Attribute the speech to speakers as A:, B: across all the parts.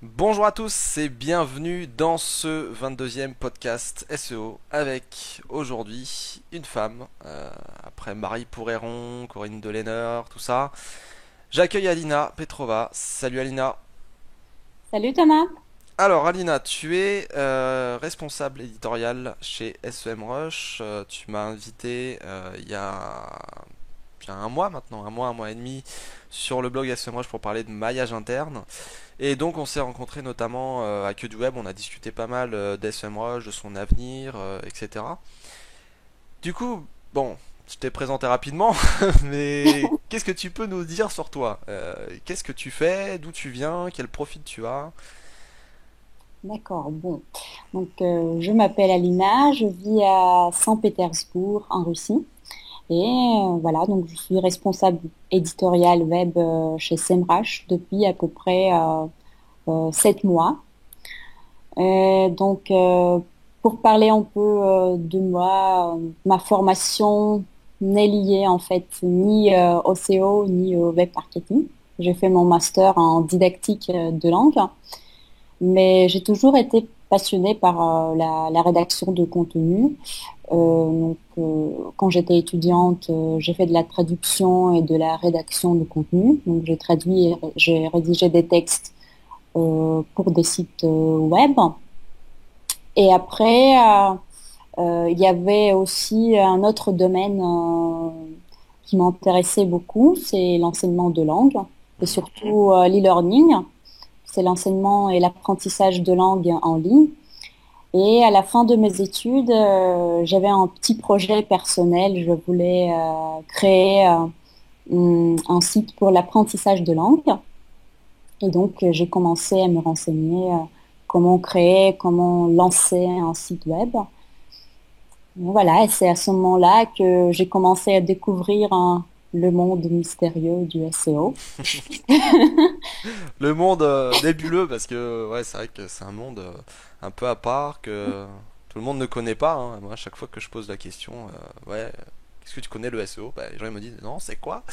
A: Bonjour à tous et bienvenue dans ce 22e podcast SEO avec aujourd'hui une femme, après Marie Pourréron, Corinne Deleneur, tout ça. J'accueille Alina Petrova. Salut Alina.
B: Salut Thomas.
A: Alors Alina, tu es responsable éditorial chez SEMrush. Tu m'as invité il y a bien un mois maintenant, un mois et demi sur le blog SEMrush pour parler de maillage interne. Et donc on s'est rencontrés notamment à Que du Web, on a discuté pas mal d'SEMrush, de son avenir, etc. Du coup, bon, je t'ai présenté rapidement, mais qu'est-ce que tu peux nous dire sur toi? Qu'est-ce que tu fais? D'où tu viens? Quel profil tu as?
B: D'accord, bon. Je m'appelle Alina, je vis à Saint-Pétersbourg, en Russie. Voilà, donc je suis responsable éditorial web chez Semrush depuis à peu près 7 mois. Pour parler un peu de moi, ma formation n'est liée en fait ni au SEO ni au web marketing. J'ai fait mon master en didactique de langue. Mais j'ai toujours été passionnée par la rédaction de contenu. Quand j'étais étudiante, j'ai fait de la traduction et de la rédaction de contenu. Donc, j'ai traduit et j'ai rédigé des textes pour des sites web. Et après, il y avait aussi un autre domaine qui m'intéressait beaucoup, c'est l'enseignement de langue et
A: Mhm.
B: surtout l'e-learning. C'est l'enseignement et l'apprentissage de langue en ligne. Et à la fin de mes études, j'avais un petit projet personnel. Je voulais créer un site pour l'apprentissage de langue. Et donc, j'ai commencé à me renseigner comment créer, comment lancer un site web. Voilà, et c'est à ce moment-là que j'ai commencé à découvrir le monde mystérieux du SEO.
A: Le monde nébuleux, parce que ouais, c'est vrai que c'est un monde un peu à part que tout le monde ne connaît pas, hein. Moi, à chaque fois que je pose la question, ouais, qu'est-ce que tu connais le SEO? Bah, les gens ils me disent non, c'est quoi?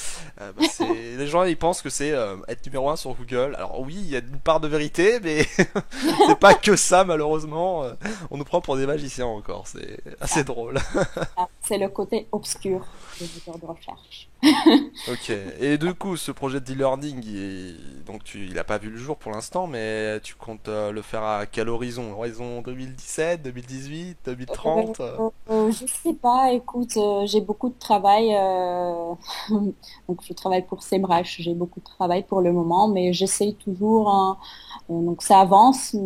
A: Les gens ils pensent que c'est être numéro un sur Google. Alors oui, il y a une part de vérité, mais c'est pas que ça malheureusement. On nous prend pour des magiciens encore, c'est assez drôle.
B: C'est le côté obscur des moteurs de recherche.
A: Ok. Et du coup, ce projet de e-learning, il a pas vu le jour pour l'instant, mais tu comptes le faire à quel horizon? Horizon 2017, 2018, 2030?
B: Je sais pas, écoute, j'ai beaucoup de travail. Donc, je travaille pour Semrush, j'ai beaucoup de travail pour le moment, mais j'essaye toujours, hein, donc, ça avance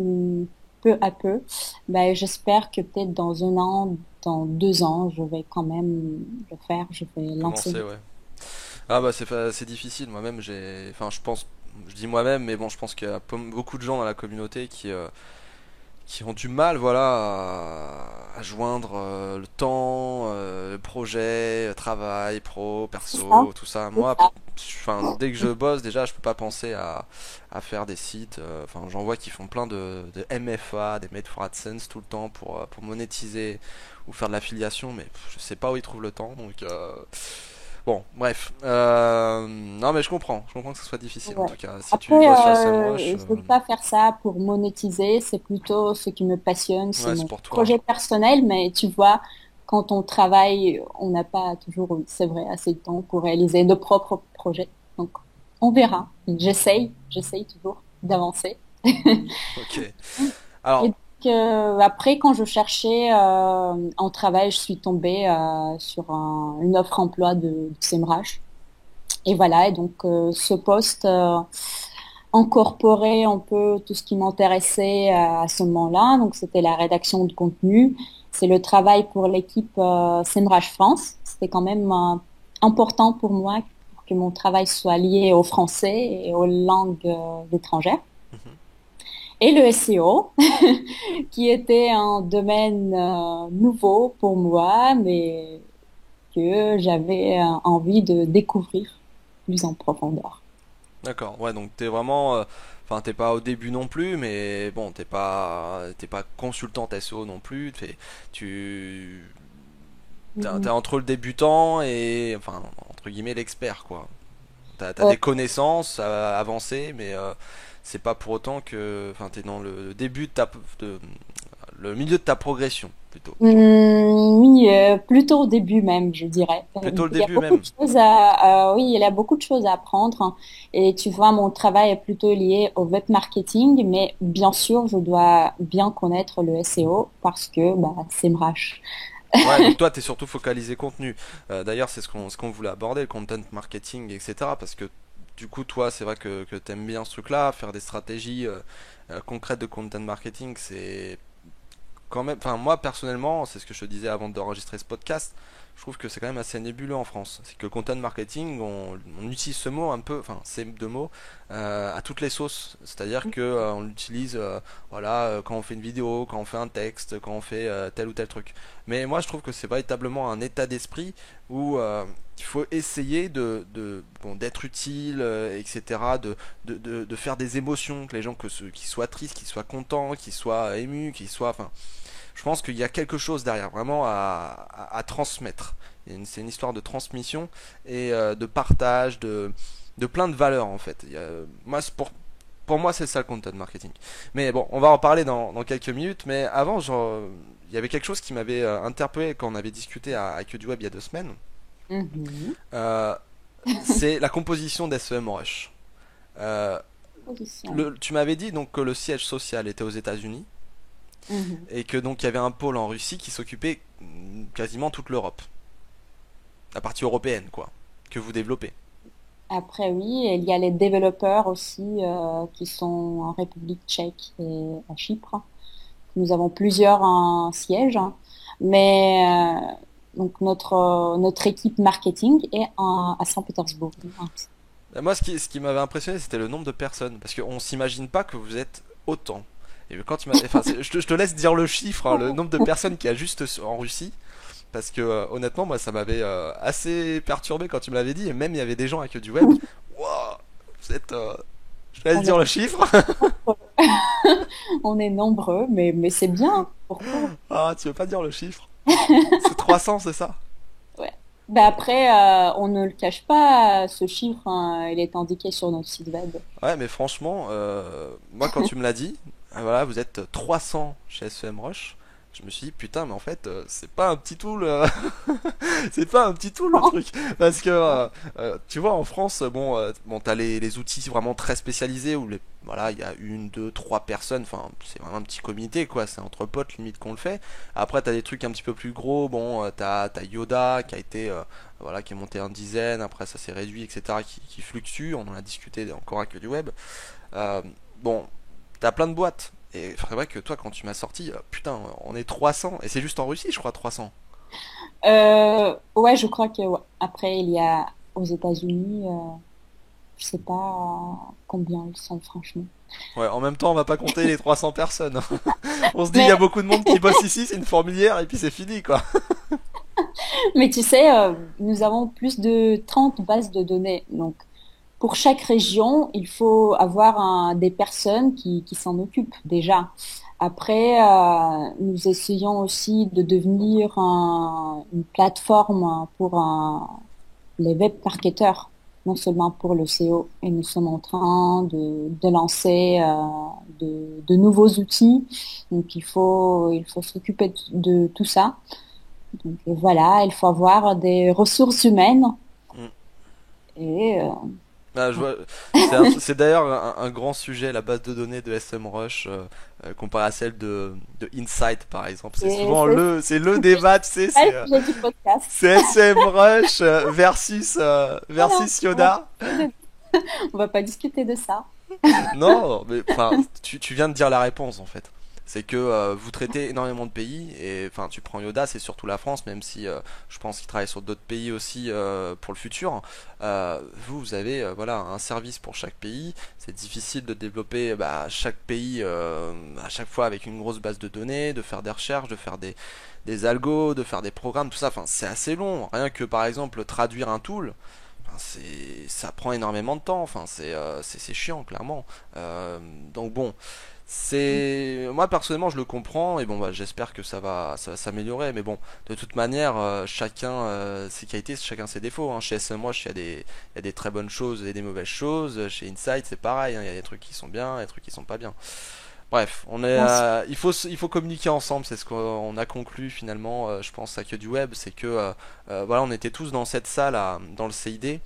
B: peu à peu. Ben, j'espère que peut-être dans un an, dans 2 ans, je vais quand même je vais lancer.
A: Commencer, ouais. Ah bah c'est difficile. Moi-même, enfin, je dis moi-même, mais bon, je pense qu'il y a beaucoup de gens dans la communauté qui ont du mal, voilà, à joindre le temps, le projet, le travail, pro,
B: C'est ça,
A: perso, tout ça.
B: c'est
A: Moi,
B: ça.
A: enfin, dès que je bosse, déjà, je peux pas penser à faire des sites. Enfin, j'en vois qui font plein de MFA, des Made for AdSense tout le temps pour monétiser ou faire de l'affiliation, mais je sais pas où ils trouvent le temps. Donc, bon, bref. Non, mais je comprends que ce soit difficile en
B: Ouais.
A: tout cas. Si tu
B: Après,
A: bosses sur SEMrush,
B: je ne veux pas faire ça pour monétiser, c'est plutôt ce qui me passionne, c'est
A: ouais, c'est
B: mon
A: pour toi.
B: projet personnel, mais tu vois, quand on travaille, on n'a pas toujours, oui, c'est vrai, assez de temps pour réaliser nos propres projets. Donc, on verra. J'essaye toujours d'avancer.
A: Ok.
B: Et
A: Alors,
B: donc, après, quand je cherchais un travail, je suis tombée sur une offre emploi de Semrush. Et voilà, et donc ce poste incorporait un peu tout ce qui m'intéressait à ce moment-là. Donc c'était la rédaction de contenu, c'est le travail pour l'équipe Semrush France. C'était quand même important pour moi pour que mon travail soit lié au français et aux langues étrangères.
A: mhm.
B: Et le SEO, qui était un domaine nouveau pour moi, mais que j'avais envie de découvrir plus en profondeur.
A: D'accord. Ouais, donc t'es vraiment, enfin, t'es pas au début non plus, mais bon, t'es pas consultante SEO non plus. T'es
B: Mhm.
A: entre le débutant et, enfin, entre guillemets, l'expert, quoi. t'as des connaissances avancées, mais c'est pas pour autant que, enfin, t'es dans le début de, le milieu de ta progression plutôt.
B: Oui, plutôt au début même, je dirais.
A: Plutôt le
B: Il y a
A: début
B: beaucoup de
A: même.
B: choses oui, il y a beaucoup de choses à apprendre, hein. Et tu vois, mon travail est plutôt lié au web marketing, mais bien sûr, je dois bien connaître le SEO parce que bah, c'est MRAH.
A: Ouais, donc toi, t'es surtout focalisé contenu. D'ailleurs, c'est ce qu'on voulait aborder, le content marketing, etc. Parce que du coup, toi, c'est vrai que t'aimes bien ce truc-là, faire des stratégies concrètes de content marketing, c'est quand même, enfin moi personnellement, c'est ce que je te disais avant d'enregistrer ce podcast, je trouve que c'est quand même assez nébuleux en France. C'est que content marketing, on utilise ce mot un peu, enfin ces deux mots, à toutes les sauces. C'est-à-dire que on l'utilise, voilà, quand on fait une vidéo, quand on fait un texte, quand on fait tel ou tel truc. Mais moi je trouve que c'est véritablement un état d'esprit où il faut essayer bon, d'être utile, etc., de faire des émotions, que les gens, qu'ils soient tristes, qu'ils soient contents, qu'ils soient émus, qu'ils soient, enfin, je pense qu'il y a quelque chose derrière, vraiment à transmettre. C'est une histoire de transmission et de partage, de plein de valeurs en fait. Moi, pour moi, c'est ça le content marketing. Mais bon, on va en parler dans quelques minutes. Mais avant, il y avait quelque chose qui m'avait interpellé quand on avait discuté à Que du Web il y a 2 semaines.
B: Mhm.
A: Euh, c'est la composition d'SEM Rush. Euh,
B: Position.
A: Tu m'avais dit donc que le siège social était aux États-Unis
B: Mhm.
A: et que donc il y avait un pôle en Russie qui s'occupait quasiment toute l'Europe, la partie européenne quoi, que vous développez.
B: Après, oui, il y a les développeurs aussi qui sont en République tchèque et à Chypre. Nous avons plusieurs sièges, hein. Mais donc notre équipe marketing est à Saint-Pétersbourg.
A: Moi, ce qui m'avait impressionné, c'était le nombre de personnes, parce qu'on s'imagine pas que vous êtes autant. Et quand tu m'as, enfin, je te laisse dire le chiffre, hein, le nombre de personnes qu'il y a juste en Russie, parce que honnêtement, moi, ça m'avait assez perturbé quand tu me l'avais dit, et même il y avait des gens avec du web. Waouh, vous êtes, je te laisse
B: On est
A: dire le chiffre.
B: nombreux, on est nombreux, mais c'est bien. Pourquoi?
A: Ah, tu veux pas dire le chiffre? C'est 300, c'est ça?
B: Ouais. Ben après, on ne le cache pas, ce chiffre, hein, il est indiqué sur notre site web.
A: Ouais, mais franchement, moi quand tu me l'as dit, voilà, vous êtes 300 chez SEM Rush, je me suis dit putain, mais en fait, c'est pas un petit tool, c'est pas un petit tool le truc, parce que tu vois en France, bon, t'as les outils vraiment très spécialisés où voilà, il y a une, deux, trois personnes, enfin, c'est vraiment un petit comité quoi, c'est entre potes limite qu'on le fait. Après, t'as des trucs un petit peu plus gros, bon, t'as Yoda qui a été voilà, qui est monté en dizaine, après ça s'est réduit, etc., qui fluctue, on en a discuté encore avec du web. Euh, bon, t'as plein de boîtes, et c'est vrai que toi, quand tu m'as sorti, putain, on est 300, et c'est juste en Russie, je crois, 300.
B: Ouais, je crois que ouais. Après, il y a aux États-Unis, je sais pas combien ils sont, franchement.
A: Ouais, en même temps, on va pas compter les 300 personnes. On se dit, il y a
B: Mais,
A: beaucoup de monde qui bosse ici, c'est une fourmilière, et puis c'est fini, quoi.
B: mais tu sais, nous avons plus de 30 bases de données. Donc, pour chaque région, il faut avoir des personnes qui s'en occupent déjà. Après, nous essayons aussi de devenir une plateforme pour les web marketeurs, non seulement pour le SEO. Et nous sommes en train de lancer de nouveaux outils. Donc, il faut s'occuper de tout ça. Donc, et voilà, il faut avoir des ressources humaines
A: Mm.
B: et
A: Ah, c'est d'ailleurs un grand sujet, la base de données de SEMrush, comparé à celle de Insight, par exemple. C'est
B: et
A: souvent c'est le débat, tu sais,
B: ça le sujet du podcast.
A: c'est SEMrush
B: Voilà,
A: versus Yoda.
B: on va pas discuter de ça.
A: Non, mais enfin, tu viens de dire la réponse en fait. C'est que vous traitez énormément de pays et enfin tu prends Yoda, c'est surtout la France, même si je pense qu'il travaille sur d'autres pays aussi pour le futur. Vous avez voilà un service pour chaque pays. C'est difficile de développer chaque pays à chaque fois avec une grosse base de données, de faire des recherches, de faire des algos, de faire des programmes, tout ça. Enfin c'est assez long. Rien que par exemple traduire un tool. enfin, ça prend énormément de temps. Enfin, c'est chiant, clairement. Donc bon, moi personnellement, je le comprends et bon, bah, j'espère que ça va s'améliorer. Mais bon, de toute manière, chacun ses qualités, chacun ses défauts, hein. Chez SMWatch, il y a des très bonnes choses et des mauvaises choses. Chez Insight, c'est pareil, hein. Il y a des trucs qui sont bien, et des trucs qui sont pas bien. Bref,
B: Bien sûr.
A: il faut communiquer ensemble, c'est ce qu'on a conclu finalement, je pense, à Que du Web, c'est que voilà, on était tous dans cette salle, dans le CID,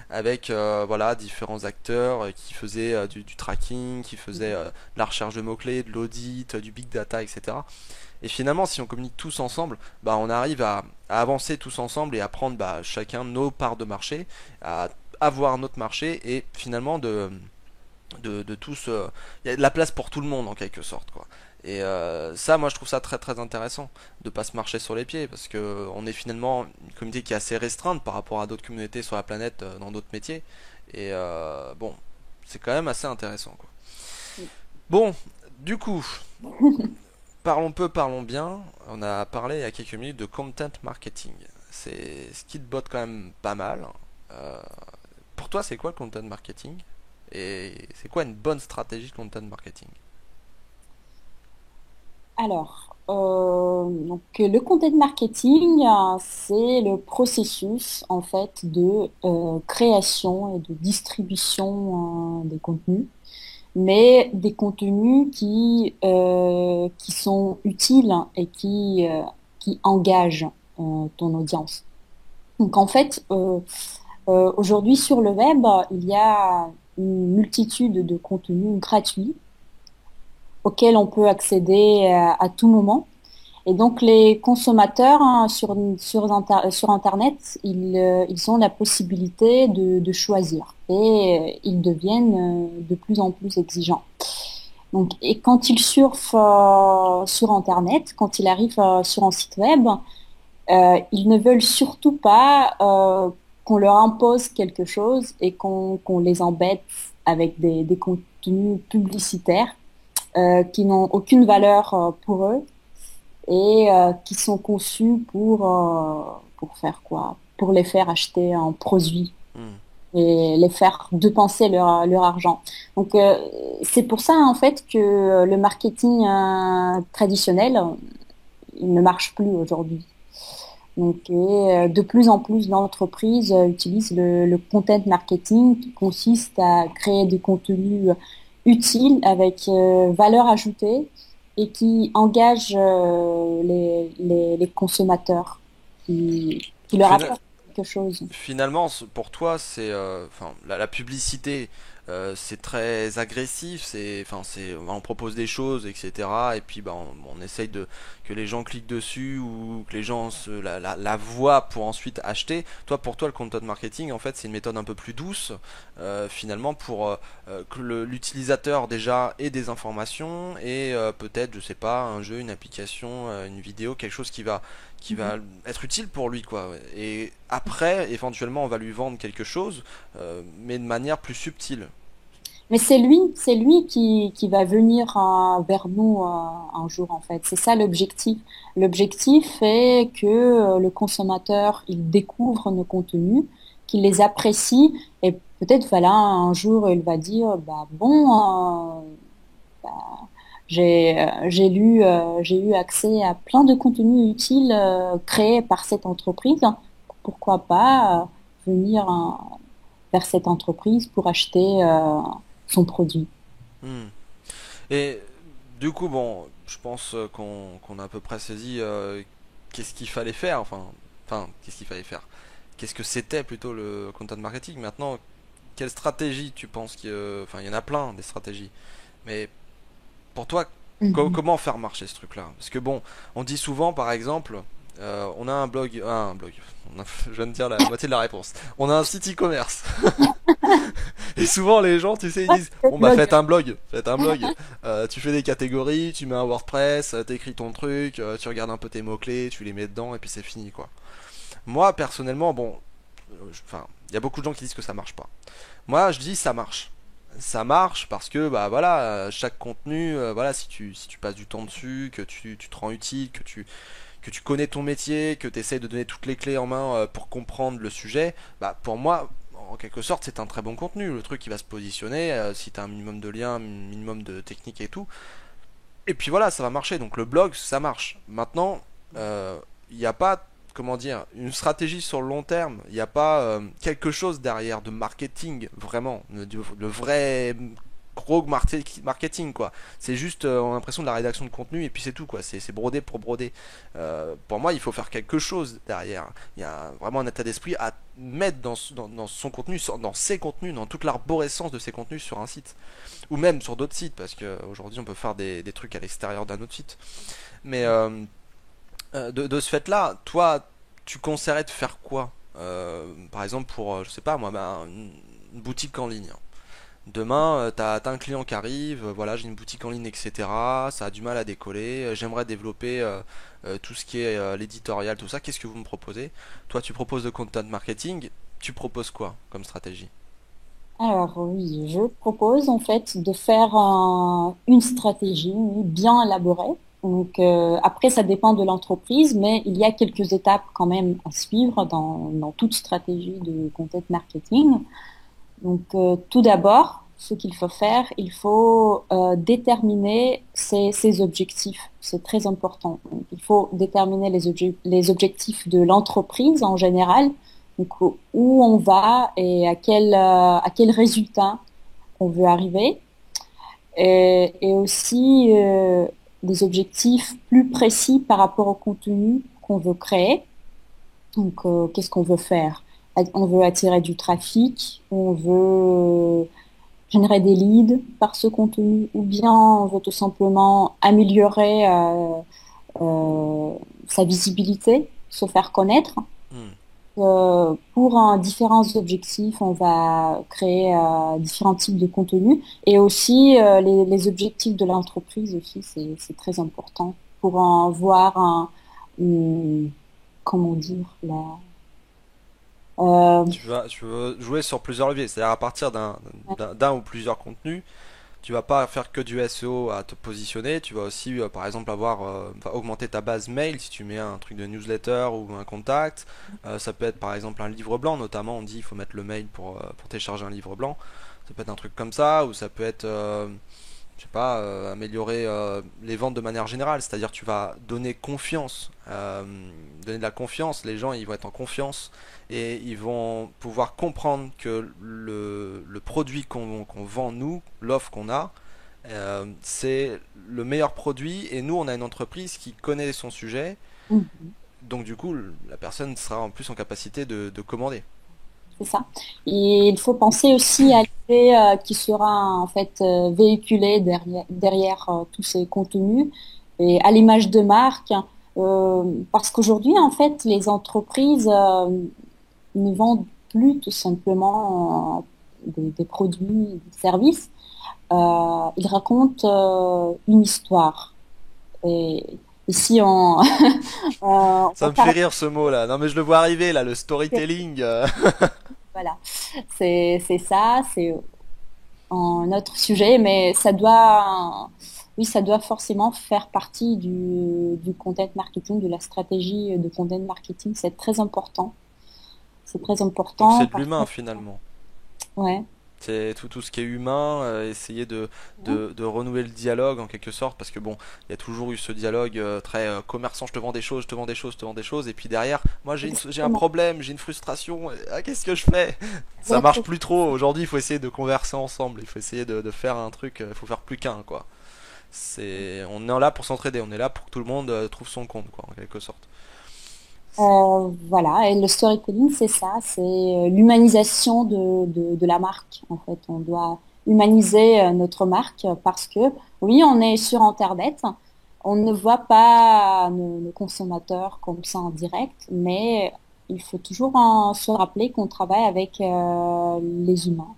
A: avec voilà, différents acteurs qui faisaient du tracking, qui faisaient de la recherche de mots-clés, de l'audit, du big data, etc. Et finalement, si on communique tous ensemble, bah, on arrive à avancer tous ensemble et à prendre bah, chacun nos parts de marché, à avoir notre marché et finalement de tous. Il y a de la place pour tout le monde en quelque sorte, quoi. Et ça, moi, je trouve ça très très intéressant de pas se marcher sur les pieds parce que on est finalement une communauté qui est assez restreinte par rapport à d'autres communautés sur la planète dans d'autres métiers. Et bon, c'est quand même assez intéressant, quoi. Bon, du coup, parlons peu, parlons bien. On a parlé il y a quelques minutes de content marketing. C'est ce qui te botte quand même pas mal. Euh, pour toi, c'est quoi le content marketing? Et c'est quoi une bonne stratégie de content marketing?
B: Alors, donc le content marketing, c'est le processus en fait de création et de distribution des contenus, mais des contenus qui sont utiles et qui engagent ton audience. Donc en fait, aujourd'hui sur le web, il y a une multitude de contenus gratuits auxquels on peut accéder à tout moment. Et donc les consommateurs sur Internet, ils ont la possibilité de choisir et ils deviennent de plus en plus exigeants. Donc, et quand ils surfent sur Internet, quand ils arrivent sur un site web, ils ne veulent surtout pas qu'on leur impose quelque chose et qu'on les embête avec des contenus publicitaires qui n'ont aucune valeur pour eux et qui sont conçus pour faire quoi? Pour les faire acheter un produit
A: Hmm.
B: et les faire dépenser leur argent. Donc c'est pour ça en fait que le marketing traditionnel il ne marche plus aujourd'hui. Donc et, de plus en plus d'entreprises utilisent le content marketing qui consiste à créer des contenus utiles avec valeur ajoutée et qui engagent les consommateurs, qui leur
A: Fina-
B: apportent quelque chose.
A: Finalement, pour toi, c'est, enfin, la publicité, c'est très agressif. On propose des choses, etc. Et puis, bah, on essaye que les gens cliquent dessus ou que les gens la voient pour ensuite acheter. Pour toi, le content marketing, en fait, c'est une méthode un peu plus douce, finalement, pour que l'utilisateur déjà ait des informations et peut-être, je sais pas, un jeu, une application, une vidéo, quelque chose qui va être utile pour lui, quoi. Ouais. Et après, éventuellement, on va lui vendre quelque chose, mais de manière plus subtile.
B: Mais c'est lui qui va venir vers nous un jour en fait. C'est ça l'objectif. L'objectif est que le consommateur il découvre nos contenus, qu'il les apprécie et peut-être voilà un jour il va dire bah bon j'ai eu accès à plein de contenus utiles créés par cette entreprise. Pourquoi pas venir vers cette entreprise pour acheter son produit.
A: Hmm. Et du coup, bon, je pense qu'on a à peu près saisi qu'est-ce qu'il fallait faire, qu'est-ce qu'il fallait faire. Qu'est-ce que c'était plutôt le content marketing. Maintenant, quelle stratégie tu penses enfin, il y en a plein des stratégies. Mais pour toi,
B: Mhm.
A: comment faire marcher ce truc-là? Parce que bon, on dit souvent, par exemple, on a un blog. Je viens de dire la moitié de la réponse. On a un site e-commerce. Et souvent les gens, tu sais, ils
B: Ouais,
A: disent,
B: c'est
A: bon bah
B: blog.
A: faites un blog. Tu fais des catégories, tu mets un WordPress, t'écris ton truc, tu regardes un peu tes mots clés, tu les mets dedans et puis c'est fini, quoi. Moi personnellement, bon, enfin, il y a beaucoup de gens qui disent que ça marche pas. Moi, je dis ça marche. Ça marche parce que bah voilà, chaque contenu, voilà, si tu passes du temps dessus, que tu te rends utile, que tu connais ton métier, que tu essayes de donner toutes les clés en main pour comprendre le sujet, bah pour moi, en quelque sorte, c'est un très bon contenu. Le truc, il va se positionner, si tu as un minimum de liens, un minimum de technique et tout. Et puis voilà, ça va marcher. Donc le blog, ça marche. Maintenant, il n'y a pas, comment dire, une stratégie sur le long terme. Il n'y a pas quelque chose derrière de marketing, vraiment. Le vrai gros marketing, quoi. C'est juste, on a l'impression de la rédaction de contenu et puis c'est tout, quoi. C'est brodé pour broder. Pour moi, il faut faire quelque chose derrière. Il y a vraiment un état d'esprit à mettre dans son contenu, dans ses contenus, dans toute l'arborescence de ses contenus sur un site ou même sur d'autres sites, parce qu'aujourd'hui on peut faire des trucs à l'extérieur d'un autre site. Mais de ce fait-là, toi, tu conseillerais de faire quoi? Par exemple pour, je sais pas moi, une boutique en ligne. Demain, t'as un client qui arrive, voilà, j'ai une boutique en ligne, etc. Ça a du mal à décoller, j'aimerais développer tout ce qui est l'éditorial, tout ça. Qu'est-ce que vous me proposez? Toi, tu proposes de content marketing, tu proposes quoi comme stratégie?
B: Alors oui, je propose en fait de faire une stratégie bien élaborée. Donc après, ça dépend de l'entreprise, mais il y a quelques étapes quand même à suivre dans toute stratégie de content marketing. Donc tout d'abord, ce qu'il faut faire, il faut déterminer ses objectifs. C'est très important. Donc, il faut déterminer les objectifs de l'entreprise en général, donc où on va et à quel résultat on veut arriver, et aussi des objectifs plus précis par rapport au contenu qu'on veut créer. Donc, qu'est-ce qu'on veut faire? On veut attirer du trafic, on veut générer des leads par ce contenu, ou bien on veut tout simplement améliorer euh, sa visibilité, se faire connaître.
A: Hmm.
B: Pour différents objectifs, on va créer différents types de contenus et aussi les objectifs de l'entreprise aussi, c'est très important pour en voir une- comment dire, euh,
A: Tu veux jouer sur plusieurs leviers, c'est-à-dire à partir d'un ou plusieurs contenus, tu vas pas faire que du SEO à te positionner, tu vas aussi par exemple augmenter ta base mail si tu mets un truc de newsletter ou un contact. Ça peut être par exemple un livre blanc, notamment on dit il faut mettre le mail pour télécharger un livre blanc. Ça peut être un truc comme ça, ou ça peut être je sais pas, améliorer les ventes de manière générale, c'est-à-dire tu vas donner confiance, donner de la confiance, les gens ils vont être en confiance et ils vont pouvoir comprendre que le produit qu'on vend nous, l'offre qu'on a, c'est le meilleur produit et nous on a une entreprise qui connaît son sujet, donc du coup la personne sera en plus en capacité de commander.
B: c'est ça. Et il faut penser aussi à l'idée qui sera en fait véhiculée derrière tous ces contenus et à l'image de marque, parce qu'aujourd'hui en fait les entreprises ne vendent plus tout simplement des produits, des services. Ils racontent une histoire. Et ici
A: Ça
B: on
A: me fait
B: parle,
A: rire ce mot là, non mais je le vois arriver là, le storytelling.
B: voilà, c'est ça, c'est un autre sujet, mais ça doit, oui, ça doit forcément faire partie du content marketing, de la stratégie de content marketing. C'est très important. C'est très
A: Donc
B: important
A: c'est de
B: parce
A: l'humain
B: que,
A: finalement.
B: ouais,
A: C'est tout ce qui est humain, essayer de renouer le dialogue en quelque sorte, parce que bon, il y a toujours eu ce dialogue très commerçant, je te vends des choses, je te vends des choses, je te vends des choses, et puis derrière, moi j'ai un
B: exactement,
A: problème, j'ai une frustration, ah, qu'est-ce que je fais? Ça marche
B: exactement.
A: plus trop, aujourd'hui il faut essayer de converser ensemble, il faut essayer de faire un truc, il faut faire plus qu'un quoi. On est là pour s'entraider, on est là pour que tout le monde trouve son compte quoi, en quelque sorte.
B: Voilà, et le storytelling, c'est ça, c'est l'humanisation de la marque. En fait, on doit humaniser notre marque parce que, oui, on est sur Internet, on ne voit pas nos consommateurs comme ça en direct, mais il faut toujours se rappeler qu'on travaille avec les humains,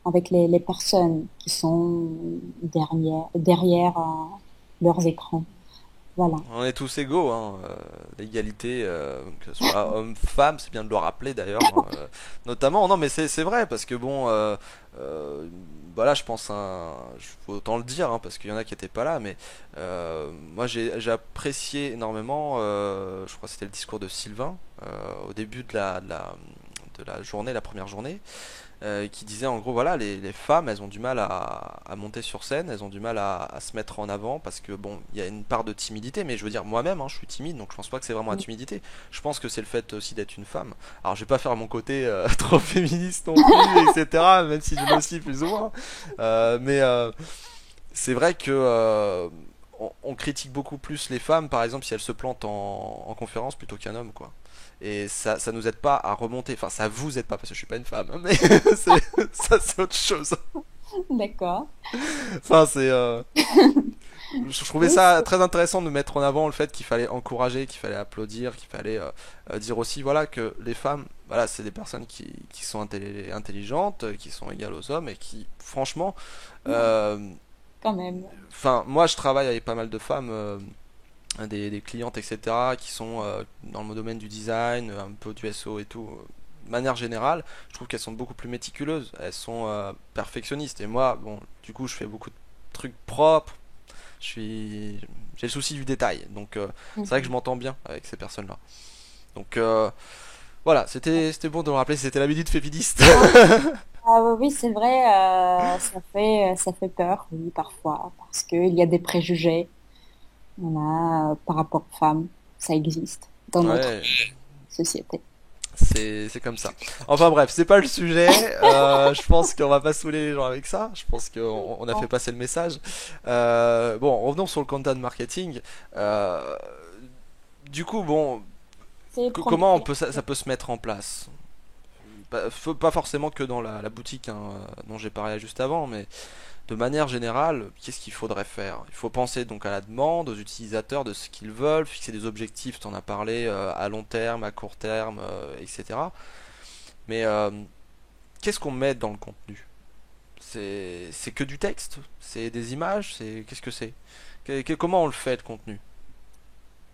B: avec les personnes qui sont derrière leurs écrans. Voilà.
A: On est tous égaux, hein, l'égalité, que ce soit homme-femme, c'est bien de le rappeler d'ailleurs, hein, notamment. Non, mais c'est vrai parce que bon, euh, voilà, je pense, faut autant le dire, hein, parce qu'il y en a qui étaient pas là, mais moi j'ai apprécié énormément. Je crois que c'était le discours de Sylvain au début de la journée, la première journée, qui disait en gros, voilà, les femmes, elles ont du mal à monter sur scène, elles ont du mal à se mettre en avant, parce que bon, il y a une part de timidité, mais je veux dire, moi-même, hein, je suis timide, donc je pense pas que c'est vraiment la timidité. Je pense que c'est le fait aussi d'être une femme. Alors, je vais pas faire mon côté trop féministe non plus, etc., même si je le suis plus ou moins. Mais c'est vrai que on critique beaucoup plus les femmes, par exemple, si elles se plantent en conférence plutôt qu'un homme, quoi. Et ça nous aide pas à remonter. Enfin, ça vous aide pas parce que je suis pas une femme, hein, mais ça c'est autre chose.
B: D'accord.
A: Enfin, je trouvais
B: Oui,
A: ça très intéressant de mettre en avant le fait qu'il fallait encourager, qu'il fallait applaudir, qu'il fallait dire aussi, voilà, que les femmes, voilà, c'est des personnes qui sont intelligentes, qui sont égales aux hommes et qui, franchement, euh,
B: quand même.
A: enfin, moi, je travaille avec pas mal de femmes. Des clientes, etc., qui sont dans le domaine du design, un peu du SEO et tout. De manière générale, je trouve qu'elles sont beaucoup plus méticuleuses, elles sont perfectionnistes. Et moi, bon, du coup, je fais beaucoup de trucs propres, j'ai le souci du détail. Donc, c'est vrai que je
B: Mhm.
A: m'entends bien avec ces personnes-là. Donc, voilà, c'était bon de me rappeler, c'était la minute féministe.
B: Ah, ah oui, oui, c'est vrai, ça fait peur, oui, parfois, parce qu'il y a des préjugés, par rapport aux femmes, ça existe dans notre
A: Ouais,
B: société.
A: c'est comme ça. Enfin bref, c'est pas le sujet. Je pense qu'on va pas saouler les gens avec ça. Je pense qu'on a fait
B: Bon,
A: passer le message. Bon, revenons sur le content marketing. Euh, du coup, bon,
B: c'est
A: comment
B: prometteur.
A: ça peut se mettre en place? Pas forcément que dans la boutique hein, dont j'ai parlé juste avant, mais de manière générale, qu'est-ce qu'il faudrait faire? Il faut penser donc à la demande, aux utilisateurs de ce qu'ils veulent, fixer des objectifs, t'en as parlé, à long terme, à court terme, etc. Mais qu'est-ce qu'on met dans le contenu? C'est que du texte? C'est des images? Qu'est-ce que c'est? Comment on le fait le contenu?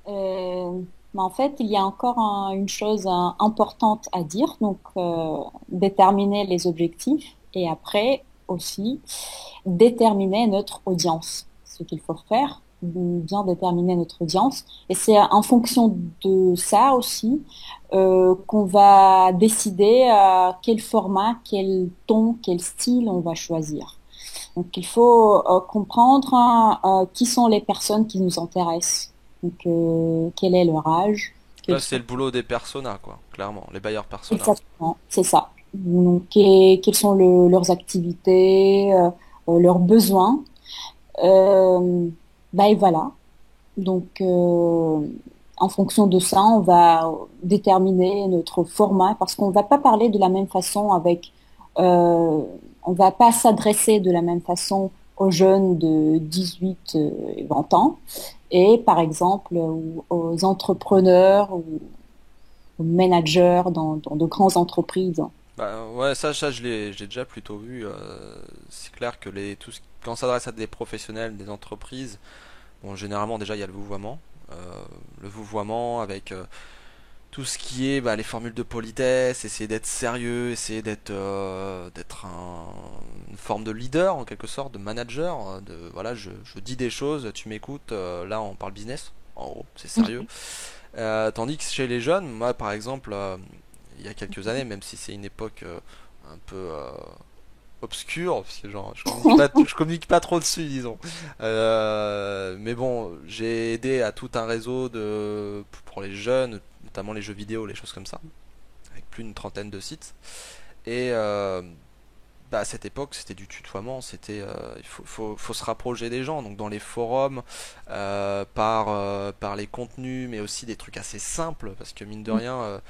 B: Euh, mais en fait, il y a encore une chose importante à dire, donc déterminer les objectifs et après aussi déterminer notre audience. Ce qu'il faut faire, bien déterminer notre audience. Et c'est en fonction de ça aussi qu'on va décider quel format, quel ton, quel style on va choisir. Donc il faut comprendre qui sont les personnes qui nous intéressent. Donc quel est leur âge,
A: Là,
B: quels
A: c'est
B: sont
A: le boulot des personas, quoi, clairement, les bailleurs personas.
B: exactement, c'est ça. Donc quelles sont leurs activités, leurs besoins. Euh, bah et voilà. Donc en fonction de ça, on va déterminer notre format parce qu'on va pas parler de la même façon euh, on va pas s'adresser de la même façon aux jeunes de 18 et 20 ans et par exemple aux entrepreneurs ou aux managers dans de grandes entreprises.
A: Bah, ouais, ça j'ai déjà plutôt vu. C'est clair que quand on s'adresse à des professionnels, des entreprises, bon, généralement déjà il y a le vouvoiement. Le vouvoiement avec tout ce qui est bah, les formules de politesse, essayer d'être sérieux, essayer d'être une forme de leader en quelque sorte, de manager, de voilà, je dis des choses, tu m'écoutes, là on parle business, en gros, c'est sérieux. Tandis que chez les jeunes, moi par exemple, il y a quelques années, même si c'est une époque un peu obscure, parce que genre je communique pas trop dessus, disons. Mais bon, j'ai aidé à tout un réseau pour les jeunes, notamment les jeux vidéo, les choses comme ça, avec plus d'une trentaine de sites. Et bah, à cette époque, c'était du tutoiement, faut se rapprocher des gens, donc dans les forums, par les contenus, mais aussi des trucs assez simples, parce que mine de rien,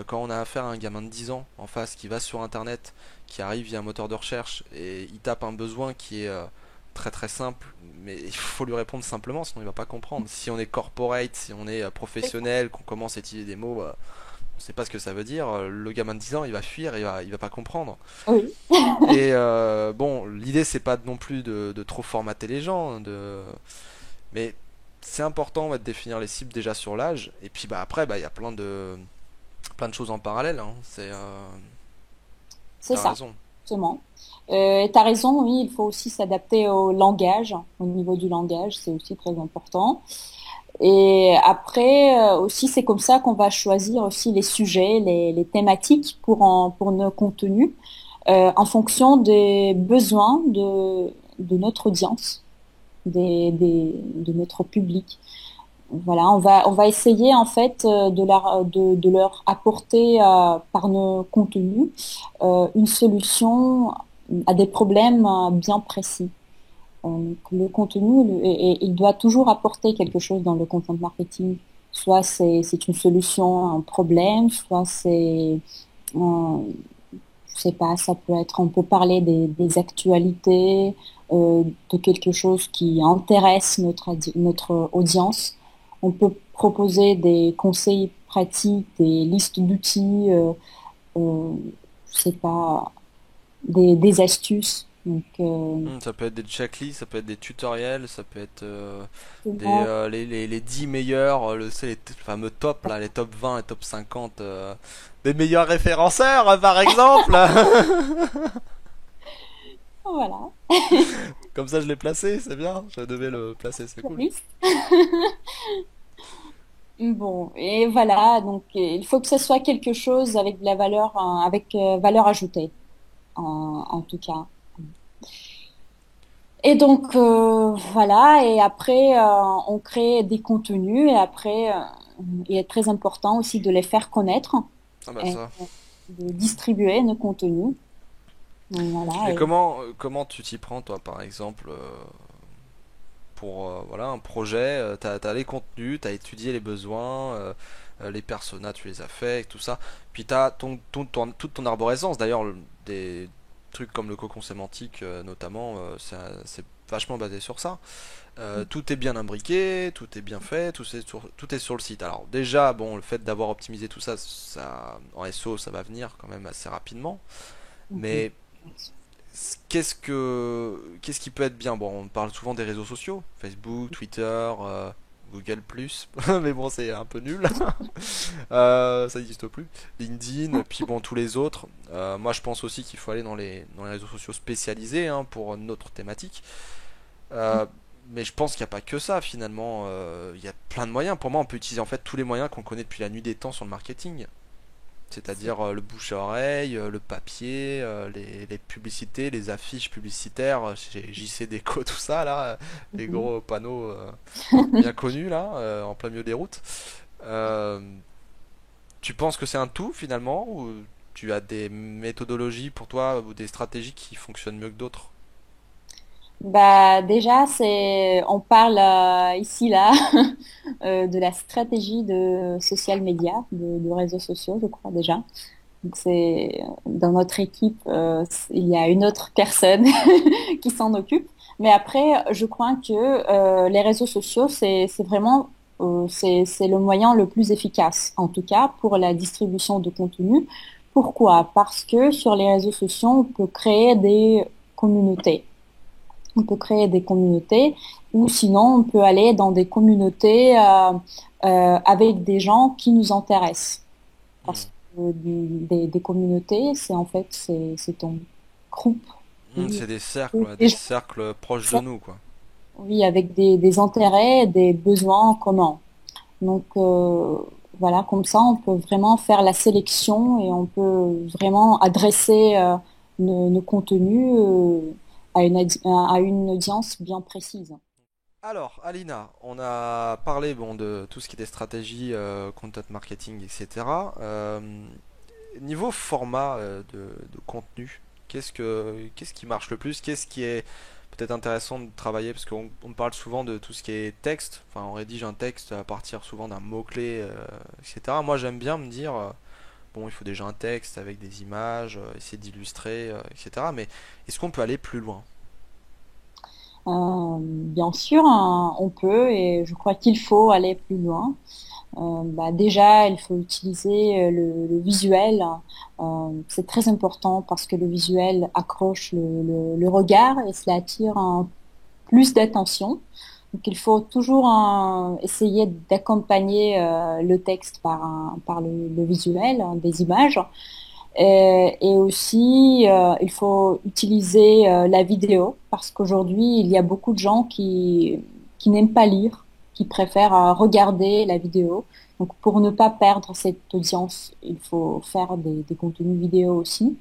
A: quand on a affaire à un gamin de 10 ans en face qui va sur internet, qui arrive via un moteur de recherche, et il tape un besoin qui est très très simple, mais il faut lui répondre simplement, sinon il va pas comprendre. Si on est corporate, si on est professionnel, qu'on commence à utiliser des mots, on sait pas ce que ça veut dire, le gamin de 10 ans il va fuir, il va pas comprendre.
B: Oui,
A: Et bon, l'idée c'est pas non plus de trop formater les gens, mais c'est important ouais, de définir les cibles déjà sur l'âge. Et puis bah après bah il y a plein de choses en parallèle. Hein.
B: c'est
A: T'as
B: ça,
A: raison.
B: justement. Et tu as raison, oui, il faut aussi s'adapter au langage, au niveau du langage, c'est aussi très important. Et après aussi, c'est comme ça qu'on va choisir aussi les sujets, les thématiques pour nos contenus en fonction des besoins de notre audience, de notre public. Voilà, on va essayer en fait de leur apporter par nos contenus une solution à des problèmes bien précis. Donc, le contenu, il doit toujours apporter quelque chose dans le content marketing. Soit c'est une solution à un problème, soit je sais pas, ça peut être, on peut parler des actualités, de quelque chose qui intéresse notre audience. On peut proposer des conseils pratiques, des listes d'outils, je sais pas, des astuces. Donc,
A: Ça peut être des checklists, ça peut être des tutoriels, ça peut être
B: souvent,
A: les 10 meilleurs, c'est les fameux top là, les top 20 et top 50 des meilleurs référenceurs par exemple.
B: voilà.
A: Comme ça je l'ai placé, c'est bien, je devais le placer, c'est cool.
B: Liste. Bon, et voilà, donc il faut que ce soit quelque chose avec de la valeur, avec valeur ajoutée, en tout cas. Et donc voilà, et après on crée des contenus et après il est très important aussi de les faire connaître
A: Ah bah
B: et
A: ça.
B: de distribuer nos contenus. Donc, voilà.
A: Et
B: Et,
A: comment tu t'y prends toi par exemple pour voilà un projet, t'as les contenus, t'as étudié les besoins, les personas tu les as fait, et tout ça. Puis t'as toute ton arborescence. D'ailleurs des trucs comme le cocon sémantique notamment, c'est vachement basé sur ça. Tout est bien imbriqué, tout est bien fait, tout est sur le site. Alors déjà, bon, le fait d'avoir optimisé tout ça, ça en SEO, ça va venir quand même assez rapidement.
B: mhm.
A: Mais qu'est-ce qui peut être bien? Bon, on parle souvent des réseaux sociaux, Facebook, Twitter, Google+, mais bon, c'est un peu nul. Ça n'existe plus. LinkedIn, puis bon, tous les autres. Moi, je pense aussi qu'il faut aller dans les réseaux sociaux spécialisés hein, pour notre thématique. Euh, mais je pense qu'il n'y a pas que ça finalement. Il y a plein de moyens. Pour moi, on peut utiliser en fait tous les moyens qu'on connaît depuis la nuit des temps sur le marketing. C'est-à-dire le bouche à oreille, le papier, les publicités, les affiches publicitaires chez JC Déco, tout ça là, les
B: Mhm.
A: gros panneaux bien connus là, en plein milieu des routes. Euh, Tu penses que c'est un tout finalement ou tu as des méthodologies pour toi ou des stratégies qui fonctionnent mieux que d'autres?
B: Bah déjà, on parle ici là de la stratégie de social media, de réseaux sociaux, je crois déjà. Donc c'est dans notre équipe, il y a une autre personne qui s'en occupe. Mais après, je crois que les réseaux sociaux, c'est vraiment c'est le moyen le plus efficace, en tout cas pour la distribution de contenu. Pourquoi? Parce que sur les réseaux sociaux, on peut créer des communautés. On peut créer des communautés ou sinon on peut aller dans des communautés avec des gens qui nous intéressent. Parce
A: Hmm.
B: que des communautés, c'est en fait c'est un groupe, oui,
A: C'est des cercles, ouais,
B: des
A: des
B: gens,
A: cercles proches de nous quoi.
B: oui, avec des intérêts, des besoins communs. Donc voilà, comme ça, on peut vraiment faire la sélection et on peut vraiment adresser nos contenus à une audience bien précise.
A: Alors, Alina, on a parlé bon, de tout ce qui était stratégie, content marketing, etc. Niveau format de contenu, qu'est-ce qui marche le plus? Qu'est-ce qui est peut-être intéressant de travailler? Parce qu'on parle souvent de tout ce qui est texte. Enfin, on rédige un texte à partir souvent d'un mot-clé, etc. Moi, j'aime bien me dire, bon, il faut déjà un texte avec des images, essayer d'illustrer, etc. Mais est-ce qu'on peut aller plus loin?
B: Bien sûr, hein, on peut et je crois qu'il faut aller plus loin. Bah déjà, il faut utiliser le visuel. C'est très important parce que le visuel accroche le regard et cela attire plus d'attention. Donc, il faut toujours essayer d'accompagner le texte par le visuel, hein, des images. Et aussi, il faut utiliser la vidéo parce qu'aujourd'hui, il y a beaucoup de gens qui n'aiment pas lire. qui préfèrent regarder la vidéo. Donc pour ne pas perdre cette audience, il faut faire des contenus vidéo aussi.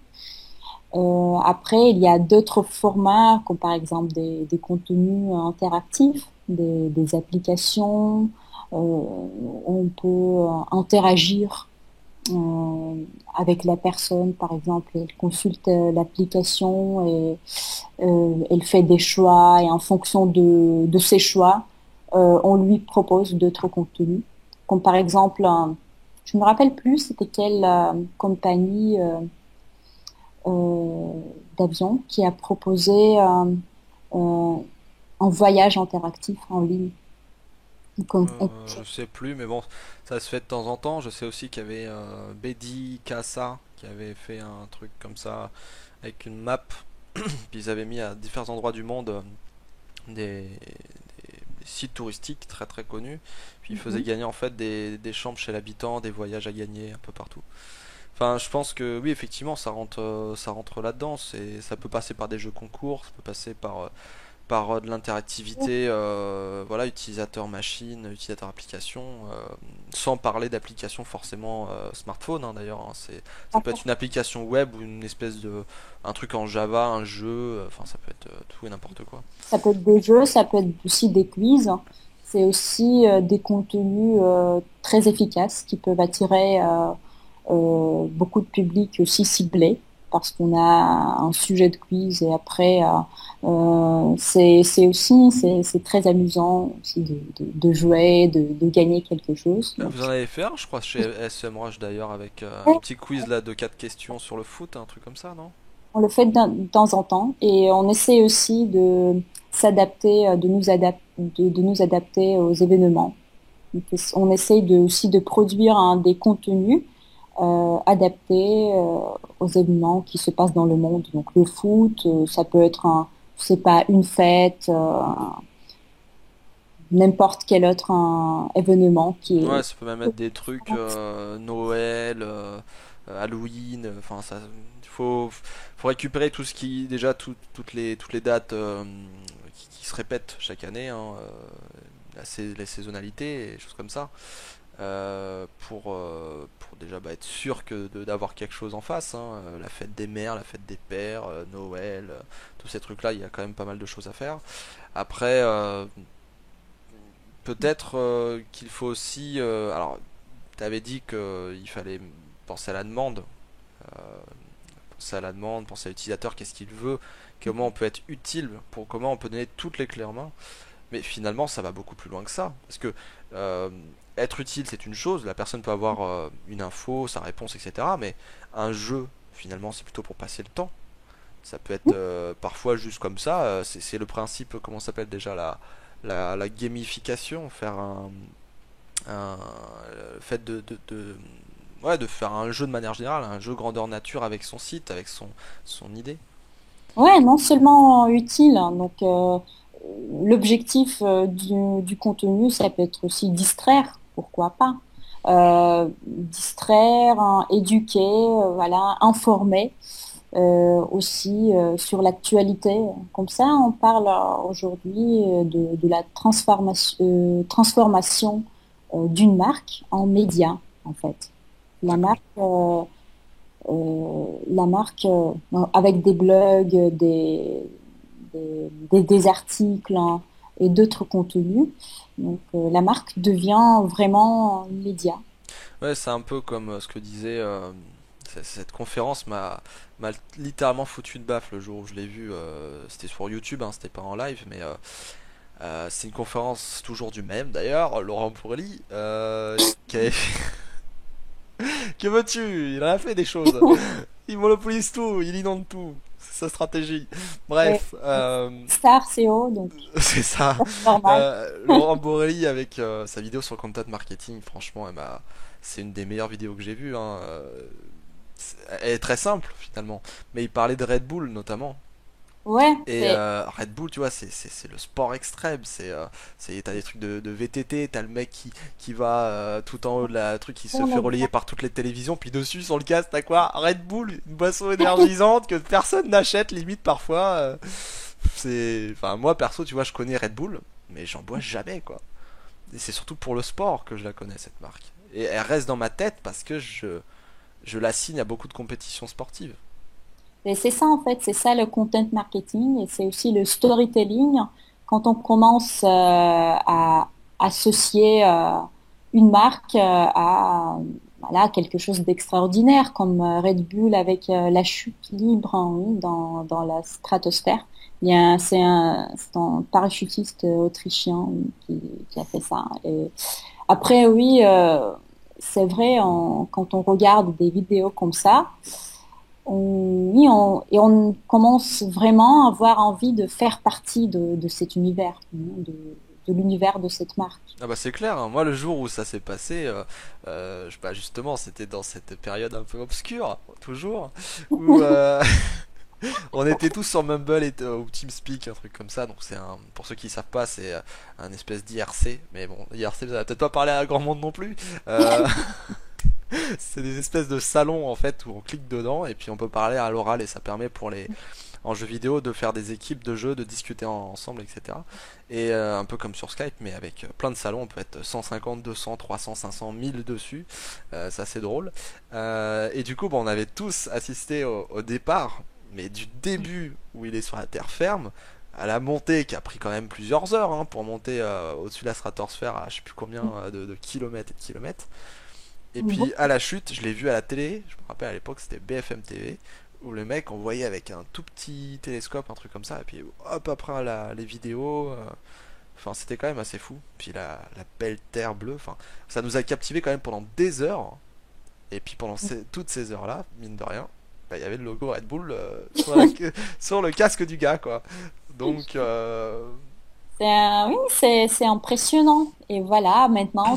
B: Après, il y a d'autres formats, comme par exemple des contenus interactifs, des applications. On peut interagir avec la personne, par exemple, elle consulte l'application et elle fait des choix et en fonction de ses choix, on lui propose d'autres contenus. Comme par exemple, je me rappelle plus c'était quelle compagnie euh, d'avion qui a proposé euh, un voyage interactif en ligne. Donc,
A: Je sais plus, mais bon, ça se fait de temps en temps. Je sais aussi qu'il y avait Bedi Kassa qui avait fait un truc comme ça avec une map. Puis ils avaient mis à différents endroits du monde des sites touristiques très très connus. Puis ils faisaient
B: mhm.
A: gagner en fait des chambres chez l'habitant, des voyages à gagner un peu partout. Enfin, je pense que oui, effectivement, ça rentre là-dedans. Ça peut passer par des jeux concours, ça peut passer par de l'interactivité, voilà, utilisateur machine, utilisateur application, sans parler d'application forcément smartphone, hein, d'ailleurs. Hein, ça peut être une application web ou une espèce de, un truc en Java, un jeu, enfin ça peut être tout et n'importe quoi.
B: Ça peut être des jeux, ça peut être aussi des quiz. C'est aussi des contenus très efficaces qui peuvent attirer beaucoup de publics aussi ciblés parce qu'on a un sujet de quiz et après c'est aussi c'est très amusant aussi de jouer, de gagner quelque chose. Donc,
A: Vous en avez fait un, je crois, chez SM Rush d'ailleurs, avec un
B: ouais,
A: petit quiz là de 4 questions sur le foot, un truc comme ça, non?
B: on le fait de temps en temps et on essaie aussi de s'adapter, de nous adapter aux événements. Donc, on essaye aussi de produire des contenus adaptés aux événements qui se passent dans le monde. Donc le foot, ça peut être je sais pas, une fête, n'importe quel autre événement qui
A: Ouais,
B: est.
A: ça peut même être des trucs Noël, Halloween, enfin ça, faut récupérer tout ce qui, déjà toutes les dates qui se répètent chaque année, hein, les saisonnalités et choses comme ça, pour déjà être sûr d'avoir quelque chose en face, hein, la fête des mères, la fête des pères, Noël, tous ces trucs-là, il y a quand même pas mal de choses à faire. Après, peut-être qu'il faut aussi, alors tu avais dit qu'il fallait penser à la demande, euh, penser à la demande, penser à l'utilisateur, qu'est-ce qu'il veut, comment on peut être utile, pour comment on peut donner toutes les clés en main. Mais finalement, ça va beaucoup plus loin que ça. Parce que euh, être utile, c'est une chose, la personne peut avoir une info, sa réponse, etc. Mais un jeu, finalement, c'est plutôt pour passer le temps. Ça peut être parfois juste comme ça. C'est le principe, comment ça s'appelle déjà, la gamification, faire le fait ouais, de faire un jeu de manière générale, un jeu grandeur nature avec son site, avec son idée.
B: Ouais, non seulement utile, hein, donc l'objectif du contenu, ça peut être aussi distraire, pourquoi pas. Distraire, hein, éduquer, voilà, informer. Aussi sur l'actualité. Comme ça, on parle aujourd'hui de la transformation d'une marque en média, en fait. La
A: D'accord.
B: marque, avec des blogs, des articles hein, et d'autres contenus. Donc, la marque devient vraiment un média.
A: Ouais, c'est un peu comme ce que disait cette conférence m'a littéralement foutu de baffe le jour où je l'ai vu. C'était sur YouTube, hein, c'était pas en live, mais c'est une conférence toujours du même d'ailleurs, Laurent Pourly, qui avait que veux-tu? Il en a fait des choses. Il monopolise tout, il inonde tout. C'est sa stratégie.
B: Ouais.
A: Bref,
B: Star SEO, donc
A: c'est ça.
B: c'est normal.
A: Laurent Borelli avec sa vidéo sur le content marketing, franchement, c'est une des meilleures vidéos que j'ai vues, hein. Elle est très simple finalement, mais il parlait de Red Bull notamment.
B: Ouais,
A: Et Red Bull, tu vois, c'est le sport extrême. T'as des trucs de VTT, t'as le mec qui va tout en haut de la truc qui se
B: on
A: fait
B: aime
A: relayer
B: bien.
A: par toutes les télévisions, puis dessus sur le casque, t'as quoi? Red Bull, une boisson énergisante que personne n'achète, limite parfois. Enfin, moi perso, tu vois, je connais Red Bull, mais j'en bois jamais, quoi. c'est surtout pour le sport que je la connais cette marque. Et elle reste dans ma tête parce que je la signe à beaucoup de compétitions sportives.
B: Et c'est ça en fait, c'est ça le content marketing et c'est aussi le storytelling quand on commence à associer une marque à voilà, quelque chose d'extraordinaire comme Red Bull avec la chute libre hein, oui, dans la stratosphère. C'est un parachutiste autrichien oui, qui a fait ça. Et après oui, c'est vrai, quand on regarde des vidéos comme ça, oui, et on commence vraiment à avoir envie de faire partie de cet univers, de l'univers de cette marque.
A: Ah bah c'est clair, hein. Moi le jour où ça s'est passé, bah justement c'était dans cette période un peu obscure, toujours, où on était tous sur Mumble ou TeamSpeak, un truc comme ça. Donc pour ceux qui savent pas, c'est un espèce d'IRC. Mais bon, IRC, vous allez peut-être pas parler à grand monde non plus. Euh, c'est des espèces de salons en fait où on clique dedans et puis on peut parler à l'oral et ça permet pour les en jeu vidéo de faire des équipes de jeux, de discuter ensemble, etc. Et un peu comme sur Skype, mais avec plein de salons, on peut être 150, 200, 300, 500, 1000 dessus. C'est assez drôle. Et du coup, bon, on avait tous assisté au départ, mais du début où il est sur la terre ferme, à la montée qui a pris quand même plusieurs heures hein, pour monter au-dessus de la stratosphère à je sais plus combien de kilomètres et de kilomètres. Et puis à la chute, je l'ai vu à la télé, je me rappelle à l'époque c'était BFM TV, où le mec on voyait avec un tout petit télescope, un truc comme ça, et puis hop après les vidéos, enfin c'était quand même assez fou. Puis la belle terre bleue, enfin ça nous a captivé quand même pendant des heures, et puis pendant toutes ces heures-là, mine de rien, bah, il y avait le logo Red Bull sur le casque du gars quoi. Donc
B: Oui, c'est impressionnant. Et voilà, maintenant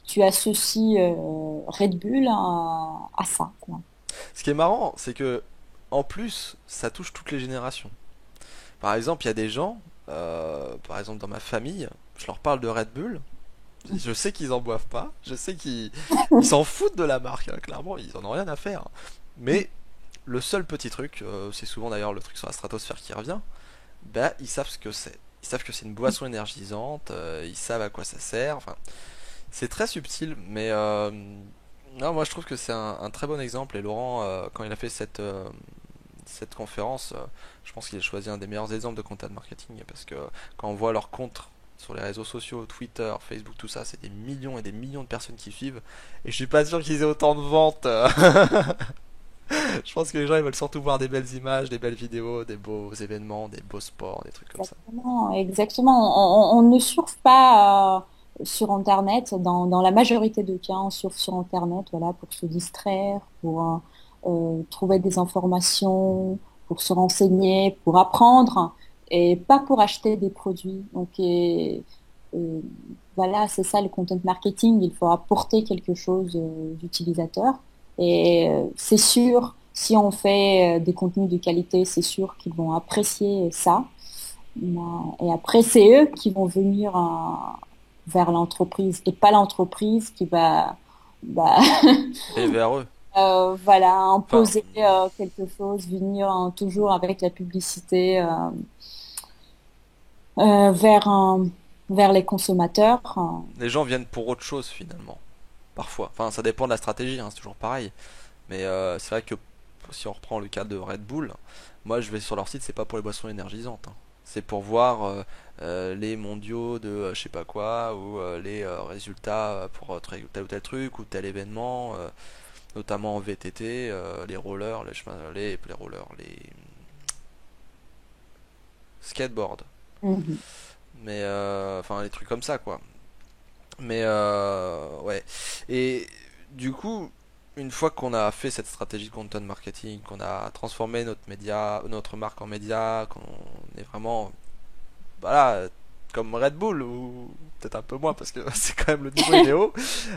B: tu associes Red Bull à ça, quoi.
A: ce qui est marrant, c'est que en plus ça touche toutes les générations. Par exemple, il y a des gens, par exemple dans ma famille, je leur parle de Red Bull, je sais qu'ils en boivent pas, je sais qu'ils s'en foutent de la marque, hein, clairement, ils en ont rien à faire. Mais le seul petit truc, c'est souvent d'ailleurs le truc sur la stratosphère qui revient, bah ils savent ce que c'est. Ils savent que c'est une boisson énergisante, ils savent à quoi ça sert, enfin, c'est très subtil, mais non, moi je trouve que c'est un très bon exemple, et Laurent, quand il a fait cette conférence, je pense qu'il a choisi un des meilleurs exemples de content marketing parce que quand on voit leurs comptes sur les réseaux sociaux, Twitter, Facebook, tout ça, c'est des millions et des millions de personnes qui suivent. Et je suis pas sûr qu'ils aient autant de ventes. Je pense que les gens ils veulent surtout voir des belles images, des belles vidéos, des beaux événements, des beaux sports, des trucs comme ça.
B: Exactement, exactement. On ne surfe pas sur Internet. Dans la majorité des cas, on surfe sur Internet, voilà, pour se distraire, pour trouver des informations, pour se renseigner, pour apprendre, et pas pour acheter des produits. Donc, et voilà, c'est ça le content marketing. Il faut apporter quelque chose d'utilisateur. Et c'est sûr, si on fait des contenus de qualité, c'est sûr qu'ils vont apprécier ça. Et après, c'est eux qui vont venir vers l'entreprise et pas l'entreprise qui va
A: Et vers eux.
B: voilà,
A: Enfin,
B: imposer quelque chose, venir toujours avec la publicité euh, vers, un- vers les consommateurs.
A: les gens viennent pour autre chose finalement. Parfois. Enfin, ça dépend de la stratégie, hein, c'est toujours pareil. Mais c'est vrai que si on reprend le cas de Red Bull, moi je vais sur leur site, c'est pas pour les boissons énergisantes, hein. C'est pour voir les mondiaux de je sais pas quoi, ou les résultats pour tel ou tel truc, ou tel événement, notamment en VTT, les rollers, les rollers, les skateboards.
B: Mhm.
A: Mais enfin, les trucs comme ça quoi. Mais ouais. Et du coup, une fois qu'on a fait cette stratégie de content marketing, qu'on a transformé notre média, notre marque en média, qu'on est vraiment, voilà, comme Red Bull ou peut-être un peu moins parce que c'est quand même le niveau il est haut.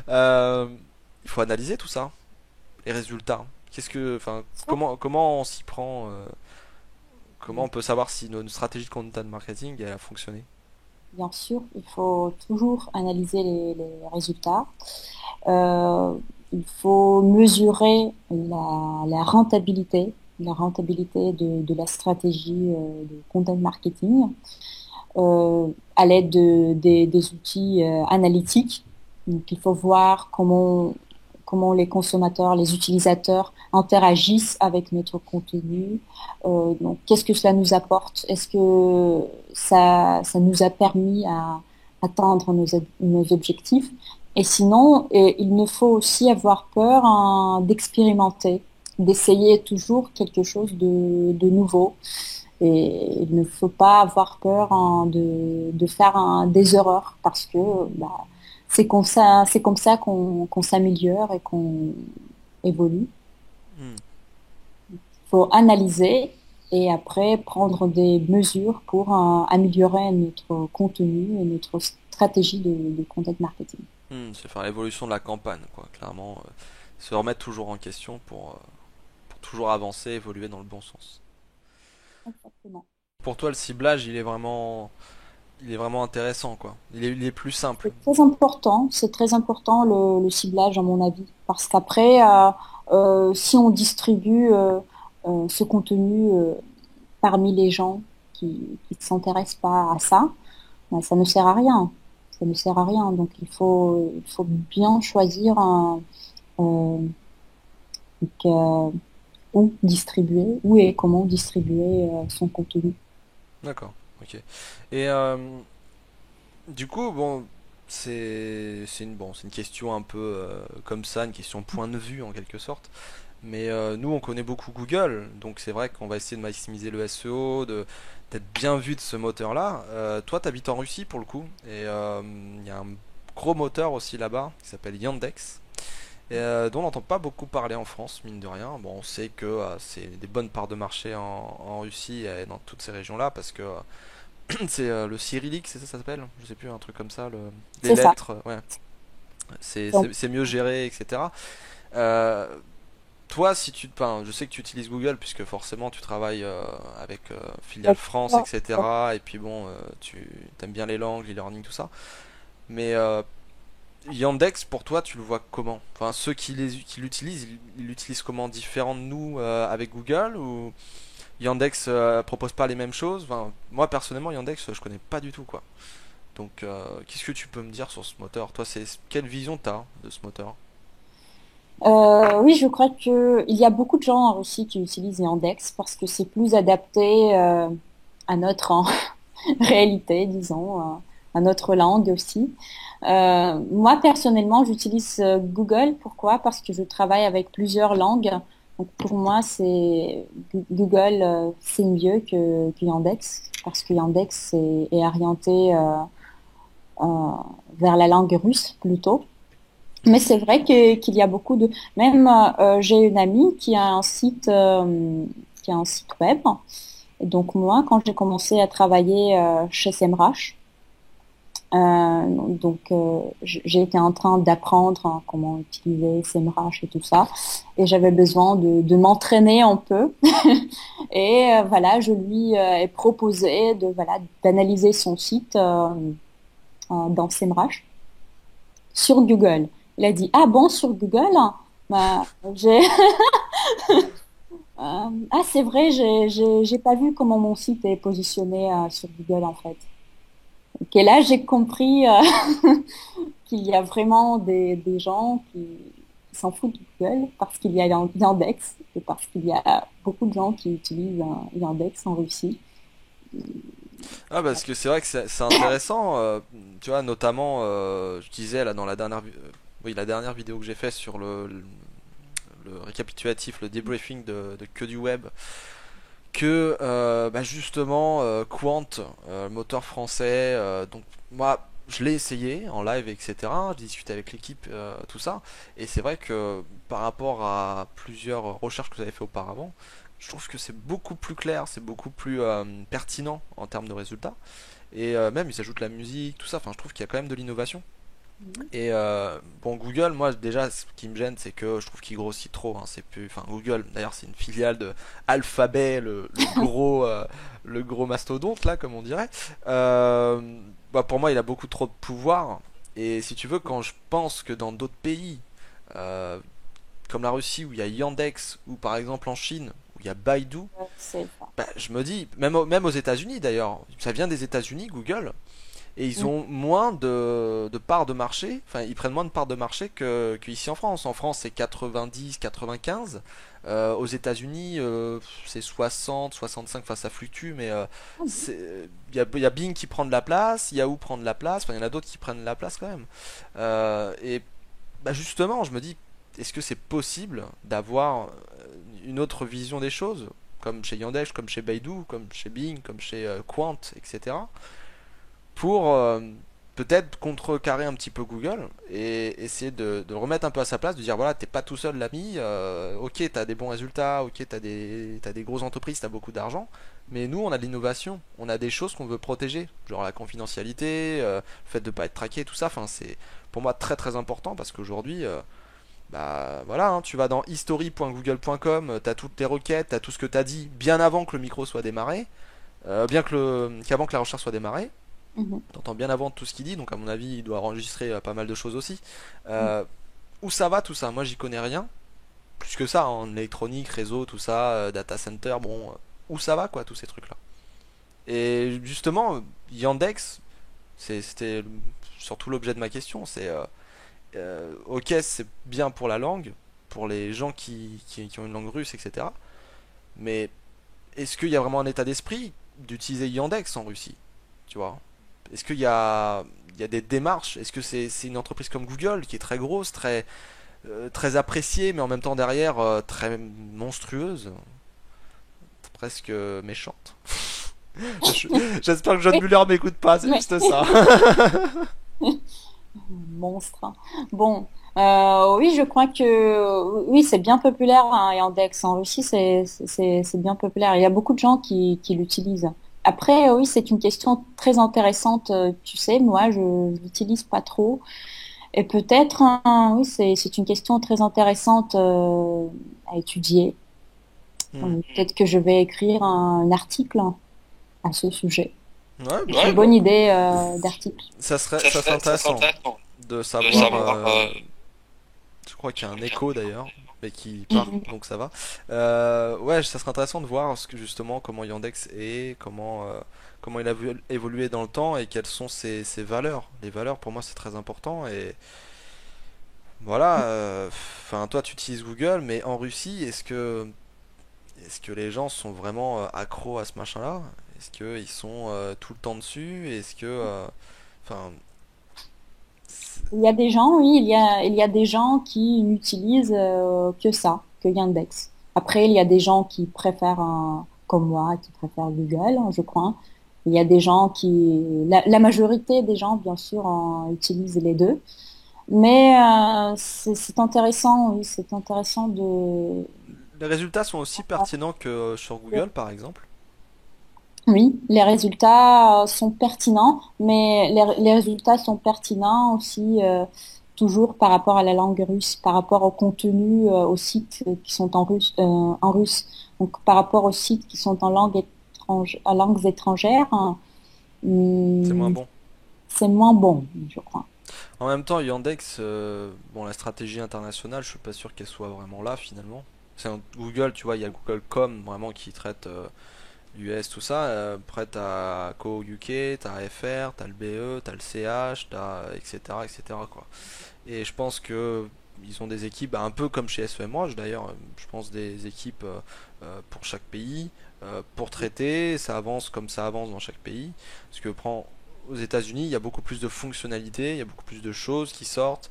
A: euh, il faut analyser tout ça, les résultats. Enfin, comment on s'y prend, comment on peut savoir si notre stratégie de content marketing elle a fonctionné.
B: Bien sûr, il faut toujours analyser les résultats. Euh, il faut mesurer la rentabilité de la stratégie de content marketing. à l'aide des outils analytiques. Donc, il faut voir comment les consommateurs, les utilisateurs interagissent avec notre contenu. Donc, qu'est-ce que cela nous apporte? Est-ce que ça nous a permis à atteindre nos objectifs? Et sinon, il ne faut aussi avoir peur hein, d'expérimenter, d'essayer toujours quelque chose de nouveau. Et il ne faut pas avoir peur hein, de faire des erreurs parce que bah, c'est comme ça qu'on s'améliore et qu'on évolue.
A: Hmm.
B: Il faut analyser et après prendre des mesures pour améliorer notre contenu et notre stratégie de content marketing.
A: C'est faire l'évolution de la campagne, quoi. Clairement, se remettre toujours en question pour toujours avancer, évoluer dans le bon sens.
B: Exactement.
A: Pour toi, le ciblage, il est vraiment intéressant, quoi. Il est plus simple.
B: C'est très important le ciblage à mon avis, parce qu'après, si on distribue ce contenu parmi les gens qui ne s'intéressent pas à ça, ben, ça ne sert à rien. Ça ne sert à rien. Donc il faut bien choisir euh, où distribuer, où et comment distribuer son contenu.
A: D'accord, ok. Et du coup, bon, c'est une question un peu comme ça, une question point de vue en quelque sorte. Mais nous, on connaît beaucoup Google, donc c'est vrai qu'on va essayer de maximiser le SEO, d'être bien vu de ce moteur-là. Toi, t'habites en Russie pour le coup, et il y a un gros moteur aussi là-bas qui s'appelle Yandex, et dont on n'entend pas beaucoup parler en France, mine de rien. Bon, on sait que c'est des bonnes parts de marché en Russie et dans toutes ces régions-là, parce que c'est le cyrillique, c'est ça, ça s'appelle? Je sais plus, un truc comme ça, les
B: C'est ça.
A: lettres, ouais,
B: Donc,
A: c'est mieux géré, etc. Euh, Toi, si tu, enfin, je sais que tu utilises Google puisque forcément tu travailles avec Filiale France, etc. Et puis bon, tu aimes bien les langues, l'e-learning, tout ça. Mais Yandex, pour toi, tu le vois comment? Enfin, ceux qui l'utilisent, ils l'utilisent comment? Différent de nous avec Google ou Yandex propose pas les mêmes choses? Enfin, moi personnellement, Yandex, je connais pas du tout quoi. Donc, qu'est-ce que tu peux me dire sur ce moteur? Toi, c'est quelle vision t'as de ce moteur?
B: oui, je crois que il y a beaucoup de gens en Russie qui utilisent Yandex parce que c'est plus adapté à notre réalité, disons, à notre langue aussi. Moi, personnellement, j'utilise Google. Pourquoi? Parce que je travaille avec plusieurs langues. Donc, pour moi, Google, c'est mieux que Yandex parce que Yandex est orienté euh, vers la langue russe plutôt. Mais
A: Mhm.
B: c'est vrai qu'il y a beaucoup de. Même j'ai une amie qui a un site web. Et donc moi, quand j'ai commencé à travailler chez SEMrush, j'ai été en train d'apprendre hein, comment utiliser SEMrush et tout ça, et j'avais besoin de m'entraîner un peu. Et voilà, je lui ai proposé de voilà d'analyser son site dans SEMrush sur Google. Il a dit, ah bon, sur Google? Bah, j'ai, ah, c'est vrai, j'ai pas vu comment mon site est positionné sur Google, en fait. Et là, j'ai compris qu'il y a vraiment des gens qui s'en foutent de Google parce qu'il y a Yandex et parce qu'il y a beaucoup de gens qui utilisent Yandex en Russie.
A: Ah parce que c'est vrai que c'est intéressant, tu vois, notamment, je disais là dans oui, la dernière vidéo que j'ai fait sur le récapitulatif, le débriefing de que du web, que bah, justement Quant, moteur français, donc moi je l'ai essayé en live, etc. J'ai discuté avec l'équipe, tout ça, et c'est vrai que par rapport à plusieurs recherches que vous avez fait auparavant, je trouve que c'est beaucoup plus clair, c'est beaucoup plus pertinent en termes de résultats. Et même ils ajoutent la musique, tout ça. Enfin, je trouve qu'il y a quand même de l'innovation. Et bon, Google, moi déjà, ce qui me gêne, c'est que je trouve qu'il grossit trop. Hein. C'est plus, enfin, Google, d'ailleurs, c'est une filiale de Alphabet, le gros mastodonte là, comme on dirait. Bah, pour moi, il a beaucoup trop de pouvoir. Et si tu veux, quand je pense que dans d'autres pays, euh, comme la Russie où il y a Yandex, ou par exemple en Chine où il y a Baidu.
B: C'est ça.
A: Bah, je me dis, même aux États-Unis d'ailleurs, ça vient des États-Unis, Google, et ils
B: Mm.
A: ont moins de parts de marché, enfin ils prennent moins de parts de marché qu'ici en France. En France c'est 90, 95, aux États-Unis c'est 60, 65, enfin ça fluctue, mais il y a Bing qui prend de la place, Yahoo prend de la place, enfin il y en a d'autres qui prennent de la place quand même. Et bah, justement, je me dis, est-ce que c'est possible d'avoir une autre vision des choses, comme chez Yandex, comme chez Baidu, comme chez Bing, comme chez Quant, etc., pour peut-être contrecarrer un petit peu Google et essayer de le remettre un peu à sa place, de dire voilà, t'es pas tout seul l'ami, ok, t'as des bons résultats, ok, t'as des grosses entreprises, t'as beaucoup d'argent, mais nous on a de l'innovation, on a des choses qu'on veut protéger, genre la confidentialité, le fait de pas être traqué, tout ça, enfin c'est pour moi très très important parce qu'aujourd'hui, bah voilà, hein, tu vas dans history.google.com, t'as toutes tes requêtes, t'as tout ce que t'as dit bien avant que le micro soit démarré, qu'avant que la recherche soit démarrée.
B: Mhm.
A: T'entends bien avant tout ce qu'il dit, donc à mon avis, il doit enregistrer pas mal de choses aussi. Euh, où ça va tout ça? Moi, j'y connais rien. Plus que ça, en électronique, réseau, tout ça, data center, bon, où ça va quoi, tous ces trucs-là. Et justement, Yandex, c'était surtout l'objet de ma question. Ok, c'est bien pour la langue, pour les gens qui ont une langue russe, etc. Mais est-ce qu'il y a vraiment un état d'esprit d'utiliser Yandex en Russie? Tu vois? Est-ce il y a des démarches? Est-ce que c'est une entreprise comme Google qui est très grosse, très appréciée, mais en même temps derrière très monstrueuse, presque méchante? Je- J'espère que John
B: Oui,
A: Muller m'écoute pas, c'est
B: oui.
A: juste ça.
B: Monstre, hein. Bon, oui, je crois que oui, c'est bien populaire, hein, Yandex en Russie, c'est bien populaire. Il y a beaucoup de gens qui l'utilisent. Après, oui, c'est une question très intéressante. Tu sais, moi, je l'utilise pas trop. Et peut-être, hein, oui, c'est une question très intéressante à étudier.
A: Hmm.
B: Peut-être que je vais écrire un article à ce sujet.
A: Ouais, bah,
B: Une bonne idée d'article.
A: ça serait intéressant de savoir. Je crois qu'il y a un écho d'ailleurs, mais qui part,
B: Mhm.
A: donc ça va. Ouais, ça serait intéressant de voir ce que justement comment Yandex est, comment il a évolué dans le temps et quelles sont ses valeurs. Les valeurs pour moi c'est très important et voilà. Enfin, toi tu utilises Google, mais en Russie, est-ce que les gens sont vraiment accros à ce machin-là? Est-ce qu'ils sont tout le temps dessus? Est-ce que, enfin,
B: Il y a des gens, oui, il y a des gens qui n'utilisent que ça, que Yandex. Après, il y a des gens qui préfèrent, comme moi, qui préfèrent Google, hein, je crois. Il y a des gens la majorité des gens, bien sûr, utilisent les deux. Mais c'est intéressant, oui, c'est intéressant
A: les résultats sont aussi pertinents que sur Google par exemple.
B: Oui, les résultats sont pertinents, mais les résultats sont pertinents aussi toujours par rapport à la langue russe, par rapport au contenu, aux sites qui sont en russe. Donc par rapport aux sites qui sont en en langues étrangères, hein,
A: C'est moins
B: hum,
A: bon.
B: c'est moins bon, je crois.
A: En même temps, Yandex, bon, la stratégie internationale, je suis pas sûr qu'elle soit vraiment là finalement. Google, tu vois, il y a Google.com vraiment qui traite l'US, tout ça. Après, t'as Co UK, t'as FR, t'as le BE, t'as le CH, t'as etc. etc. quoi. Et je pense que ils ont des équipes, bah, un peu comme chez SEMrush d'ailleurs, je pense des équipes pour chaque pays, pour traiter, ça avance comme ça avance dans chaque pays. Parce que aux États-Unis, il y a beaucoup plus de fonctionnalités, il y a beaucoup plus de choses qui sortent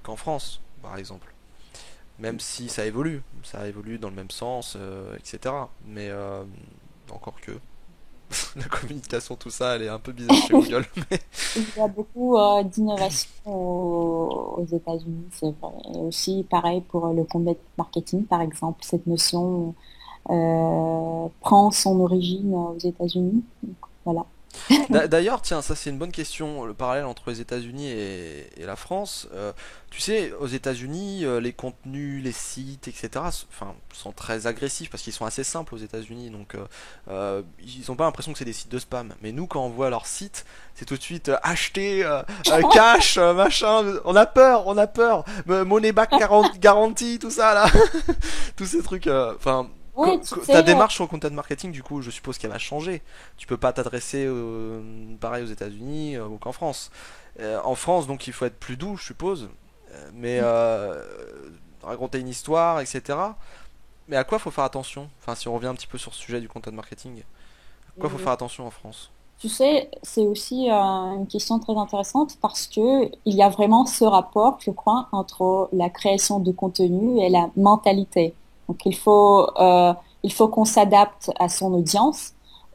A: qu'en France, par exemple. Même si ça évolue dans le même sens, etc. Mais encore que la communication, tout ça, elle est un peu bizarre chez Google.
B: Il y a beaucoup d'innovation aux États-Unis, c'est vrai. Et aussi, pareil pour le content marketing, par exemple, cette notion prend son origine aux États-Unis. Donc, voilà.
A: D'ailleurs, tiens, ça c'est une bonne question, le parallèle entre les États-Unis et la France. Tu sais, aux États-Unis, les contenus, les sites, etc., enfin, sont très agressifs parce qu'ils sont assez simples aux États-Unis. Donc, ils n'ont pas l'impression que c'est des sites de spam. Mais nous, quand on voit leur site, c'est tout de suite acheter, cash, machin. On a peur. Money back guarantee, tout ça là. Tous ces trucs. Enfin,
B: Ouais, tu
A: Ta
B: sais,
A: démarche sur le content marketing, du coup, je suppose qu'elle va changer. Tu peux pas t'adresser pareil aux États-Unis ou qu'en France. En France, donc, il faut être plus doux, je suppose. Mais raconter une histoire, etc. Mais à quoi faut faire attention? Enfin, si on revient un petit peu sur ce sujet du content marketing, à quoi faut
B: euh,
A: faire attention en France?
B: tu sais, c'est aussi une question très intéressante parce que il y a vraiment ce rapport, je crois, entre la création de contenu et la mentalité. Donc, il faut qu'on s'adapte à son audience.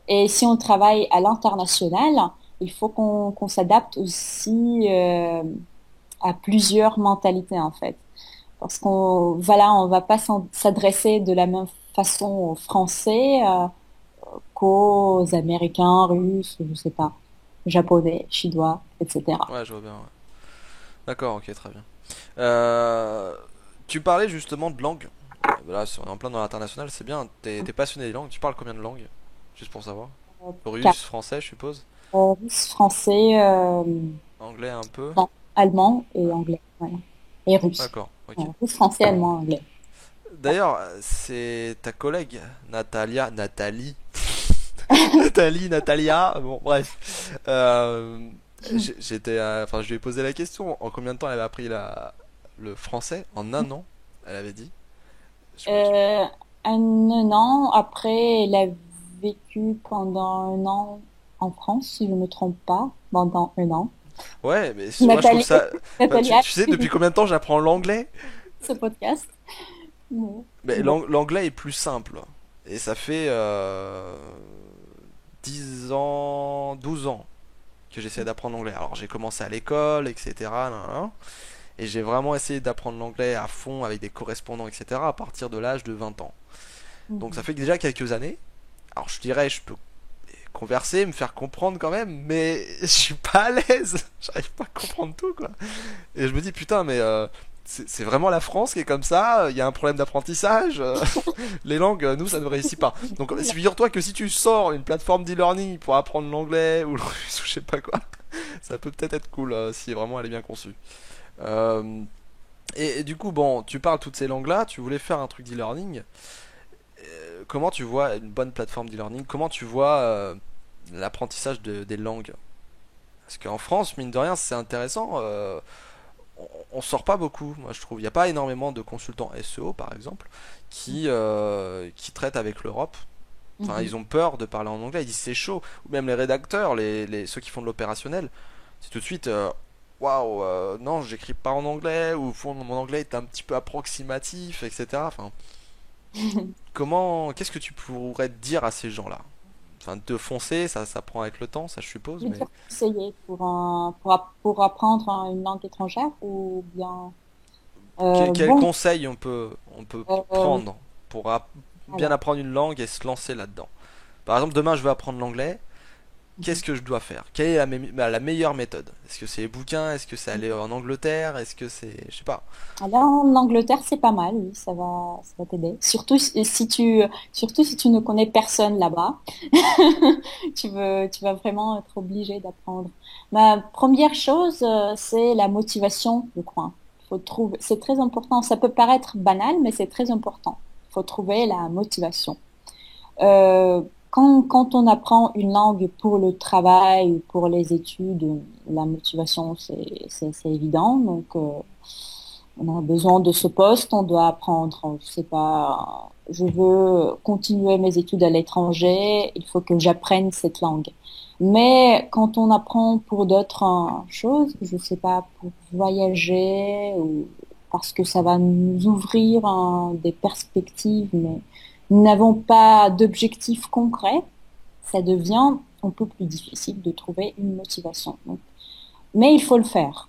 B: Et si on travaille à l'international, il faut qu'on s'adapte aussi à plusieurs mentalités, en fait. Parce on va pas s'adresser de la même façon aux Français. Qu'aux Américains, Russes, je sais pas, Japonais, Chinois, etc.
A: Ouais, je vois bien. Ouais. D'accord, ok, très bien. Euh, Tu parlais justement de langue. Là, si on est en plein dans l'international, c'est bien. T'es passionné des langues. Tu parles combien de langues? Juste pour savoir.
B: Quatre,
A: Russe, français, je suppose.
B: Russe, français,
A: Anglais un peu.
B: non, allemand et anglais. Voilà. Et russe.
A: D'accord, ok.
B: Voilà, russe, français, allemand, anglais.
A: D'ailleurs, c'est ta collègue Nathalie, Natalia. Bon, bref. Enfin, je lui ai posé la question. En combien de temps elle avait appris le français? En un an, elle avait dit. Je-
B: Euh, un an après, elle a vécu pendant un an en France, si je ne me trompe pas, pendant un an.
A: Ouais, mais moi je trouve
B: Nathalie,
A: ça. Enfin,
B: Nathalie a
A: tu sais, depuis
B: suivi
A: combien de temps j'apprends l'anglais?
B: ce podcast. Mais
A: Mais
B: bon.
A: l'anglais est plus simple. Et ça fait 10 ans, 12 ans que j'essaie d'apprendre l'anglais. Alors j'ai commencé à l'école, etc. Nan, nan, nan. Et j'ai vraiment essayé d'apprendre l'anglais à fond avec des correspondants, etc. à partir de l'âge de 20 ans. Donc ça
B: Mhm.
A: fait déjà quelques années. Alors je dirais, je peux converser, me faire comprendre quand même, mais je suis pas à l'aise. J'arrive pas à comprendre tout, quoi. Et je me dis, putain, mais c'est vraiment la France qui est comme ça. Il y a un problème d'apprentissage. Les langues, nous, ça ne réussit pas. Donc, figure-toi que si tu sors une plateforme d'e-learning pour apprendre l'anglais ou le russe ou je sais pas quoi, ça peut peut-être être cool si vraiment elle est bien conçue. Euh, et du coup, bon, tu parles toutes ces langues-là, tu voulais faire un truc d'e-learning. Comment tu vois une bonne plateforme d'e-learning? Comment tu vois l'apprentissage des langues? Parce qu'en France, mine de rien, c'est intéressant. On sort pas beaucoup, moi je trouve. Il n'y a pas énormément de consultants SEO, par exemple, qui traitent avec l'Europe. Enfin,
B: Mhm.
A: ils ont peur de parler en anglais, ils disent c'est chaud. Ou même les rédacteurs, ceux qui font de l'opérationnel, c'est tout de suite waouh, non, j'écris pas en anglais, ou mon anglais est un petit peu approximatif, etc. Enfin, qu'est-ce que tu pourrais dire à ces gens-là? Enfin, de foncer, ça prend avec le temps, ça je suppose,
B: Je veux
A: mais
B: dire conseiller pour apprendre une langue étrangère ou bien
A: quel
B: bon
A: conseil on peut
B: euh,
A: prendre pour bien
B: alors
A: apprendre une langue et se lancer là-dedans? Par exemple, demain je veux apprendre l'anglais,
B: mhm.
A: qu'est-ce que je dois faire? Quelle est la meilleure méthode? Est-ce que c'est les bouquins? Est-ce que c'est aller en Angleterre? Est-ce que c'est... Je sais pas.
B: Alors en Angleterre c'est pas mal, oui, ça va t'aider. Surtout si tu ne connais personne là-bas, tu vas vraiment être obligé d'apprendre. Ma première chose c'est la motivation, je crois. Faut trouver, c'est très important. Ça peut paraître banal, mais c'est très important. Il faut trouver la motivation. Euh, quand on apprend une langue pour le travail ou pour les études, la motivation, c'est évident. Donc, on a besoin de ce poste, on doit apprendre. Je sais pas, je veux continuer mes études à l'étranger, il faut que j'apprenne cette langue. Mais quand on apprend pour d'autres choses, je sais pas, pour voyager ou parce que ça va nous ouvrir des perspectives, mais nous n'avons pas d'objectif concret, ça devient un peu plus difficile de trouver une motivation. Donc, mais il faut le faire.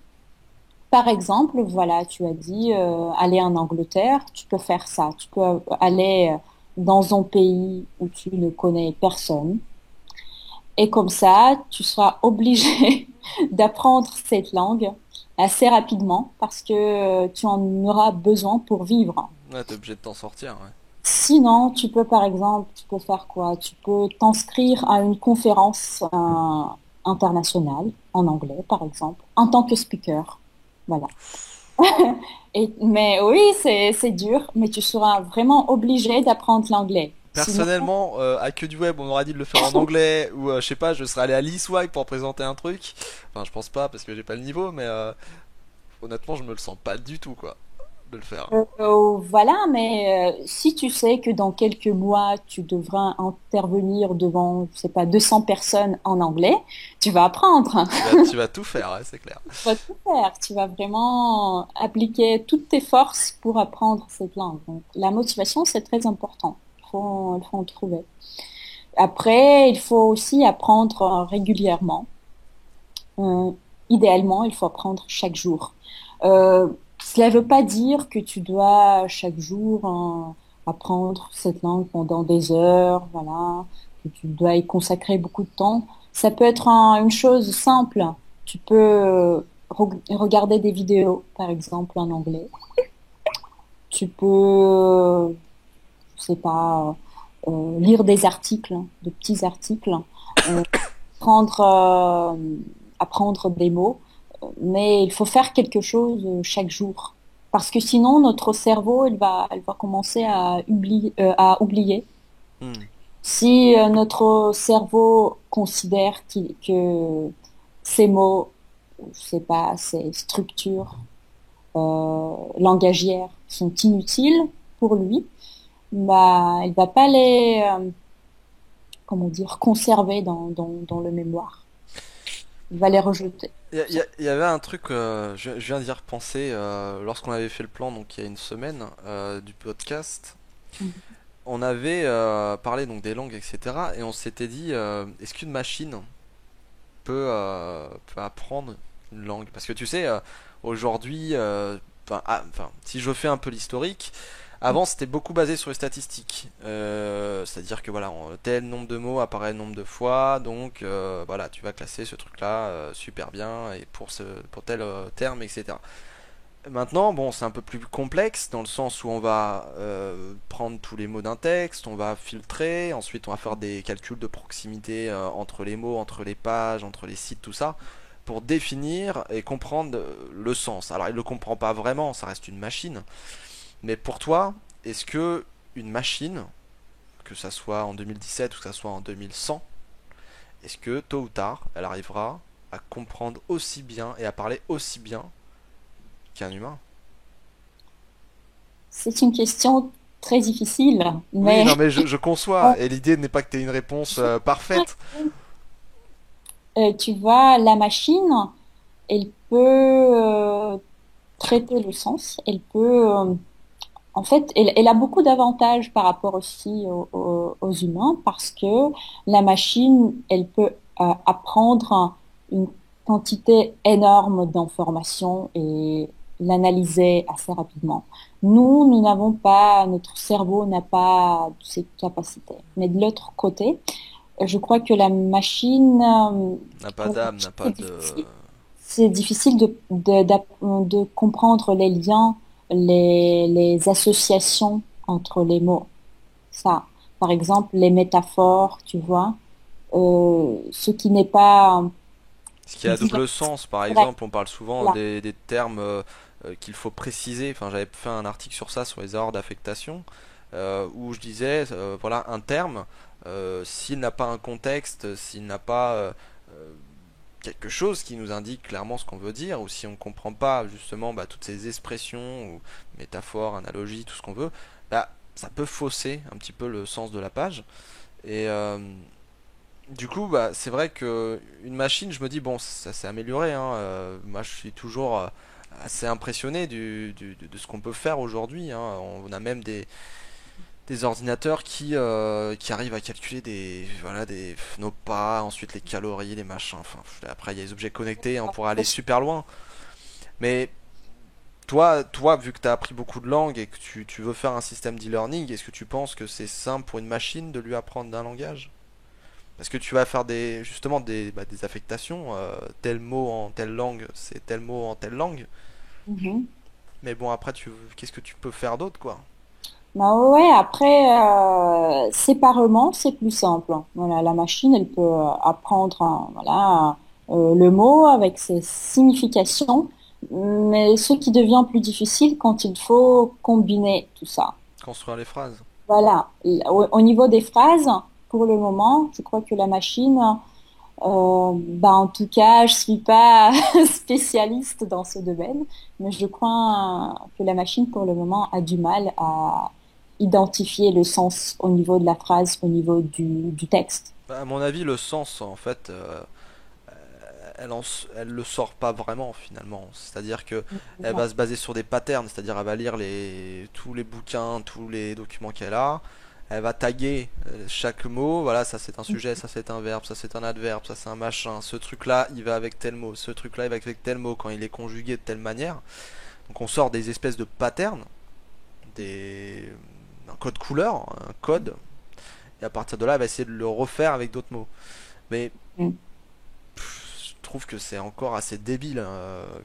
B: Par exemple, voilà, tu as dit aller en Angleterre, tu peux faire ça. Tu peux aller dans un pays où tu ne connais personne. Et comme ça, tu seras obligé d'apprendre cette langue assez rapidement parce que tu en auras besoin pour vivre.
A: Ouais, t'es obligé de t'en sortir, ouais.
B: Sinon, tu peux, par exemple, tu peux faire quoi? Tu peux t'inscrire à une conférence internationale en anglais, par exemple, en tant que speaker. Voilà. Mais oui, c'est dur, mais tu seras vraiment obligé d'apprendre l'anglais. Sinon,
A: Personnellement, à que du web, on aurait dit de le faire en anglais, ou je sais pas, je serais allé à l'ESWAG pour présenter un truc. Enfin, je pense pas parce que j'ai pas le niveau, mais honnêtement, je me le sens pas du tout, quoi, de le faire.
B: voilà, mais si tu sais que dans quelques mois, tu devras intervenir devant, je sais pas, 200 personnes en anglais, tu vas apprendre.
A: Tu vas tout faire, ouais, c'est clair.
B: Tu vas tout faire. Tu vas vraiment appliquer toutes tes forces pour apprendre cette langue. Donc, la motivation, c'est très important. Il faut en trouver. Après, il faut aussi apprendre régulièrement. Euh, idéalement, il faut apprendre chaque jour. Cela ne veut pas dire que tu dois chaque jour apprendre cette langue pendant des heures, voilà, que tu dois y consacrer beaucoup de temps. Ça peut être une chose simple. Tu peux regarder des vidéos, par exemple, en anglais. Tu peux, je sais pas, lire des articles, de petits articles, euh, prendre, apprendre des mots, mais il faut faire quelque chose chaque jour. Parce que sinon, notre cerveau, elle va commencer à oublier.
A: Hmm.
B: Si notre cerveau considère que ces mots, je sais pas, ces structures langagières sont inutiles pour lui, bah, il va pas les, comment dire, conserver dans le mémoire. Il va les rejeter.
A: Il y avait un truc, je viens d'y repenser, lorsqu'on avait fait le plan, donc il y a une semaine, du podcast. On avait parlé donc des langues, etc. Et on s'était dit, est-ce qu'une machine peut apprendre une langue? Parce que tu sais, aujourd'hui, enfin, si je fais un peu l'historique, avant c'était beaucoup basé sur les statistiques. C'est-à-dire que voilà, tel nombre de mots apparaît nombre de fois, donc voilà, tu vas classer ce truc-là super bien et pour tel terme, etc. Maintenant, bon, c'est un peu plus complexe dans le sens où on va prendre tous les mots d'un texte, on va filtrer, ensuite on va faire des calculs de proximité entre les mots, entre les pages, entre les sites, tout ça, pour définir et comprendre le sens. Alors, il ne le comprend pas vraiment, ça reste une machine. Mais pour toi, est-ce que une machine, que ça soit en 2017 ou que ça soit en 2100, est-ce que tôt ou tard, elle arrivera à comprendre aussi bien et à parler aussi bien qu'un humain?
B: C'est une question très difficile,
A: Oui,
B: mais
A: non, mais je conçois. Et l'idée n'est pas que tu aies une réponse parfaite.
B: tu vois, la machine, elle peut traiter le sens, elle peut, en fait, elle a beaucoup d'avantages par rapport aussi aux humains parce que la machine, elle peut apprendre une quantité énorme d'informations et l'analyser assez rapidement. Nous n'avons pas, notre cerveau n'a pas ces capacités. Mais de l'autre côté, je crois que la machine,
A: N'a pas
B: pour la
A: d'âme, n'a
B: machine,
A: pas de.
B: c'est difficile de comprendre les liens, les associations entre les mots. Ça, par exemple, les métaphores, tu vois, ce qui n'est pas
A: Ce qui a
B: direct.
A: double sens, par
B: Voilà.
A: exemple, on parle souvent des termes qu'il faut préciser. Enfin, j'avais fait un article sur ça, sur les erreurs d'affectation, où je disais, voilà, un terme, s'il n'a pas un contexte, s'il n'a pas quelque chose qui nous indique clairement ce qu'on veut dire, ou si on ne comprend pas justement bah, toutes ces expressions, ou métaphores, analogies, tout ce qu'on veut, bah, ça peut fausser un petit peu le sens de la page. Et du coup, bah, c'est vrai que une machine, je me dis, bon, ça s'est amélioré, hein, moi, je suis toujours assez impressionné de ce qu'on peut faire aujourd'hui, hein. On a même des ordinateurs qui arrivent à calculer voilà, nos pas, ensuite les calories, les machins. Enfin, après, il y a les objets connectés, on pourra aller super loin. Mais toi, vu que tu as appris beaucoup de langues et que tu veux faire un système d'e-learning, est-ce que tu penses que c'est simple pour une machine de lui apprendre d'un langage? Parce que tu vas faire justement des affectations, tel mot en telle langue, c'est tel mot en telle langue.
B: Mhm.
A: Mais bon, après, qu'est-ce que tu peux faire d'autre, quoi?
B: Bah ouais, après, séparément, c'est plus simple. Voilà, la machine, elle peut apprendre voilà, le mot avec ses significations, Mais ce qui devient plus difficile quand il faut combiner tout ça.
A: Construire les phrases.
B: Voilà. Au niveau des phrases, pour le moment, je crois que la machine, bah en tout cas, je suis pas spécialiste dans ce domaine, mais je crois que la machine, pour le moment, a du mal à identifier le sens au niveau de la phrase, au niveau du texte.
A: Bah, à mon avis, le sens, en fait, elle le sort pas vraiment finalement. C'est-à-dire que elle va se baser sur des patterns, c'est-à-dire elle va lire tous les bouquins, tous les documents qu'elle a. Elle va taguer chaque mot. Voilà, ça c'est un sujet, ça c'est un verbe, ça c'est un adverbe, ça c'est un machin. Ce truc-là, il va avec tel mot. Ce truc-là, il va avec tel mot quand il est conjugué de telle manière. Donc on sort des espèces de patterns, des un code couleur, un code. Et à partir de là, elle va essayer de le refaire avec d'autres mots. Mais
B: Mm.
A: je trouve que c'est encore assez débile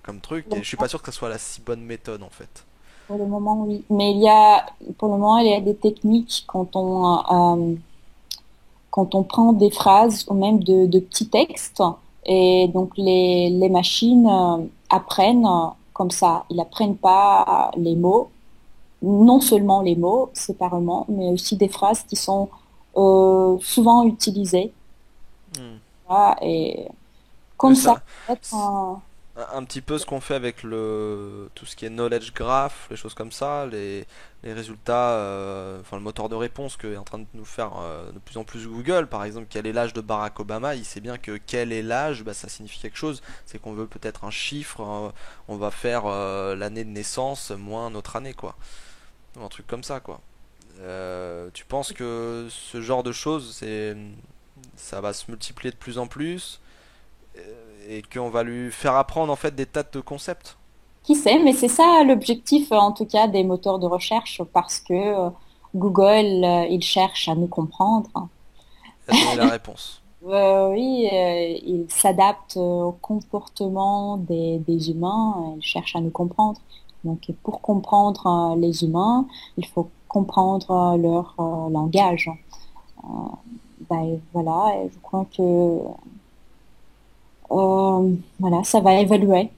A: comme truc et je suis pas sûr que ça soit la si bonne méthode en fait.
B: Pour le moment, oui. Mais il y a, pour le moment, il y a des techniques quand on prend des phrases ou même de petits textes et donc les machines apprennent comme ça. Ils apprennent pas les mots, non seulement les mots séparément, mais aussi des phrases qui sont souvent utilisées.
A: Hmm.
B: Voilà, et
A: Oui,
B: comme ça, peut-être
A: un petit peu ce qu'on fait avec tout ce qui est knowledge graph, les choses comme ça, les résultats, enfin le moteur de réponse que est en train de nous faire de plus en plus Google, par exemple, quel est l'âge de Barack Obama, il sait bien que quel est l'âge, bah, ça signifie quelque chose, c'est qu'on veut peut-être un chiffre, on va faire l'année de naissance moins notre année, quoi. Ou un truc comme ça, quoi. Tu penses que ce genre de choses, ça va se multiplier de plus en plus et qu'on va lui faire apprendre en fait des tas de concepts.
B: qui sait, mais c'est ça l'objectif en tout cas des moteurs de recherche parce que Google, il cherche à nous comprendre.
A: À donner la réponse.
B: Oui, il s'adapte au comportement des humains, il cherche à nous comprendre. Donc, et pour comprendre les humains, il faut comprendre leur langage. Euh, ben, voilà, et je crois que voilà, ça va évoluer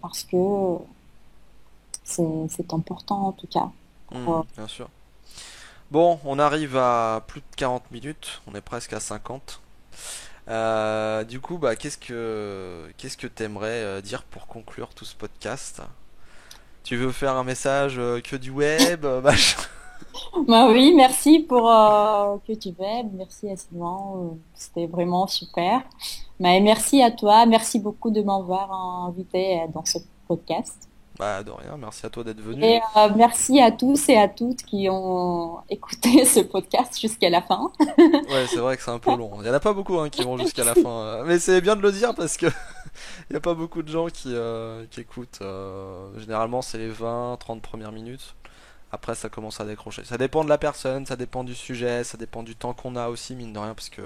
B: parce que c'est important en tout cas.
A: Bien sûr. Bon, on arrive à plus de 40 minutes, on est presque à 50. Du coup, bah, qu'est-ce que t'aimerais dire pour conclure tout ce podcast? Tu veux faire un message que du web, machin.
B: Bah oui, merci pour que tu web, merci à Sylvain, c'était vraiment super. Mais merci à toi, merci beaucoup de m'avoir invité dans ce podcast.
A: Bah, de rien, merci à toi d'être venu.
B: Et merci à tous et à toutes qui ont écouté ce podcast jusqu'à la fin.
A: Ouais, c'est vrai que c'est un peu long. Il y en a pas beaucoup hein, qui vont jusqu'à la fin. Mais c'est bien de le dire parce que il y a pas beaucoup de gens qui écoutent. Généralement, c'est les 20-30 premières minutes. Après, ça commence à décrocher. Ça dépend de la personne, ça dépend du sujet, ça dépend du temps qu'on a aussi, mine de rien, parce que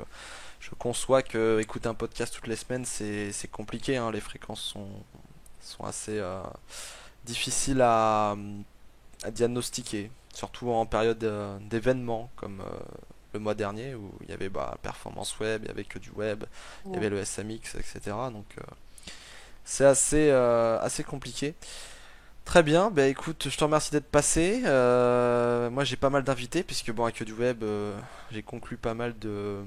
A: je conçois que écouter un podcast toutes les semaines, c'est compliqué. Hein. Les fréquences sont assez difficiles à diagnostiquer, surtout en période d'événements comme le mois dernier où il y avait bah, performance web, il y avait que du web, il y
B: Ouais.
A: avait le SMX, etc. Donc c'est assez compliqué. Très bien, bah écoute, je te remercie d'être passé. Moi j'ai pas mal d'invités puisque bon avec du web j'ai conclu pas mal de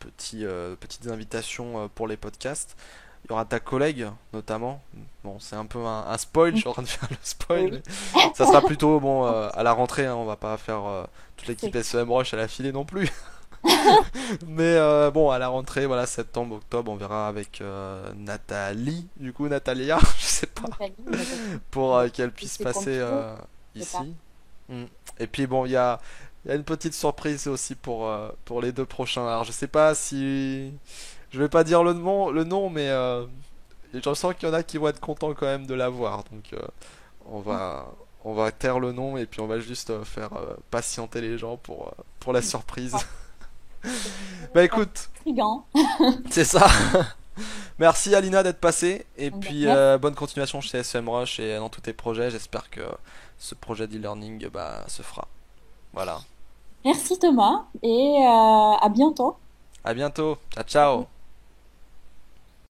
A: petites invitations pour les podcasts. Il y aura ta collègue notamment. Bon c'est un peu un spoil, je suis en train de faire le spoil, mais
B: Oui,
A: ça sera plutôt bon à la rentrée, hein, on va pas faire toute l'équipe
B: c'est
A: SEM Rush à la filée non plus. Mais bon, à la rentrée, voilà, septembre, octobre, on verra avec Nathalie, du coup, Natalia, je sais pas,
B: Nathalie, Nathalie.
A: pour
B: Oui,
A: qu'elle puisse
B: c'est comme
A: passer
B: tu veux, je sais pas.
A: ici. Mm. Et puis bon, il y a une petite surprise aussi pour les deux prochains. Alors, je sais pas si. Je vais pas dire le nom, mais je sens qu'il y en a qui vont être contents quand même de l'avoir. Donc, on va. On va taire le nom et puis on va juste faire patienter les gens pour la surprise.
B: Ah,
A: Bah
B: c'est
A: écoute,
B: intriguant.
A: c'est ça. Merci Alina d'être passée. Et puis
B: Merci.
A: bonne continuation chez SEMrush et dans tous tes projets. J'espère que ce projet d'e-learning bah, se fera. Voilà.
B: Merci Thomas et à bientôt.
A: À bientôt. Ciao ciao.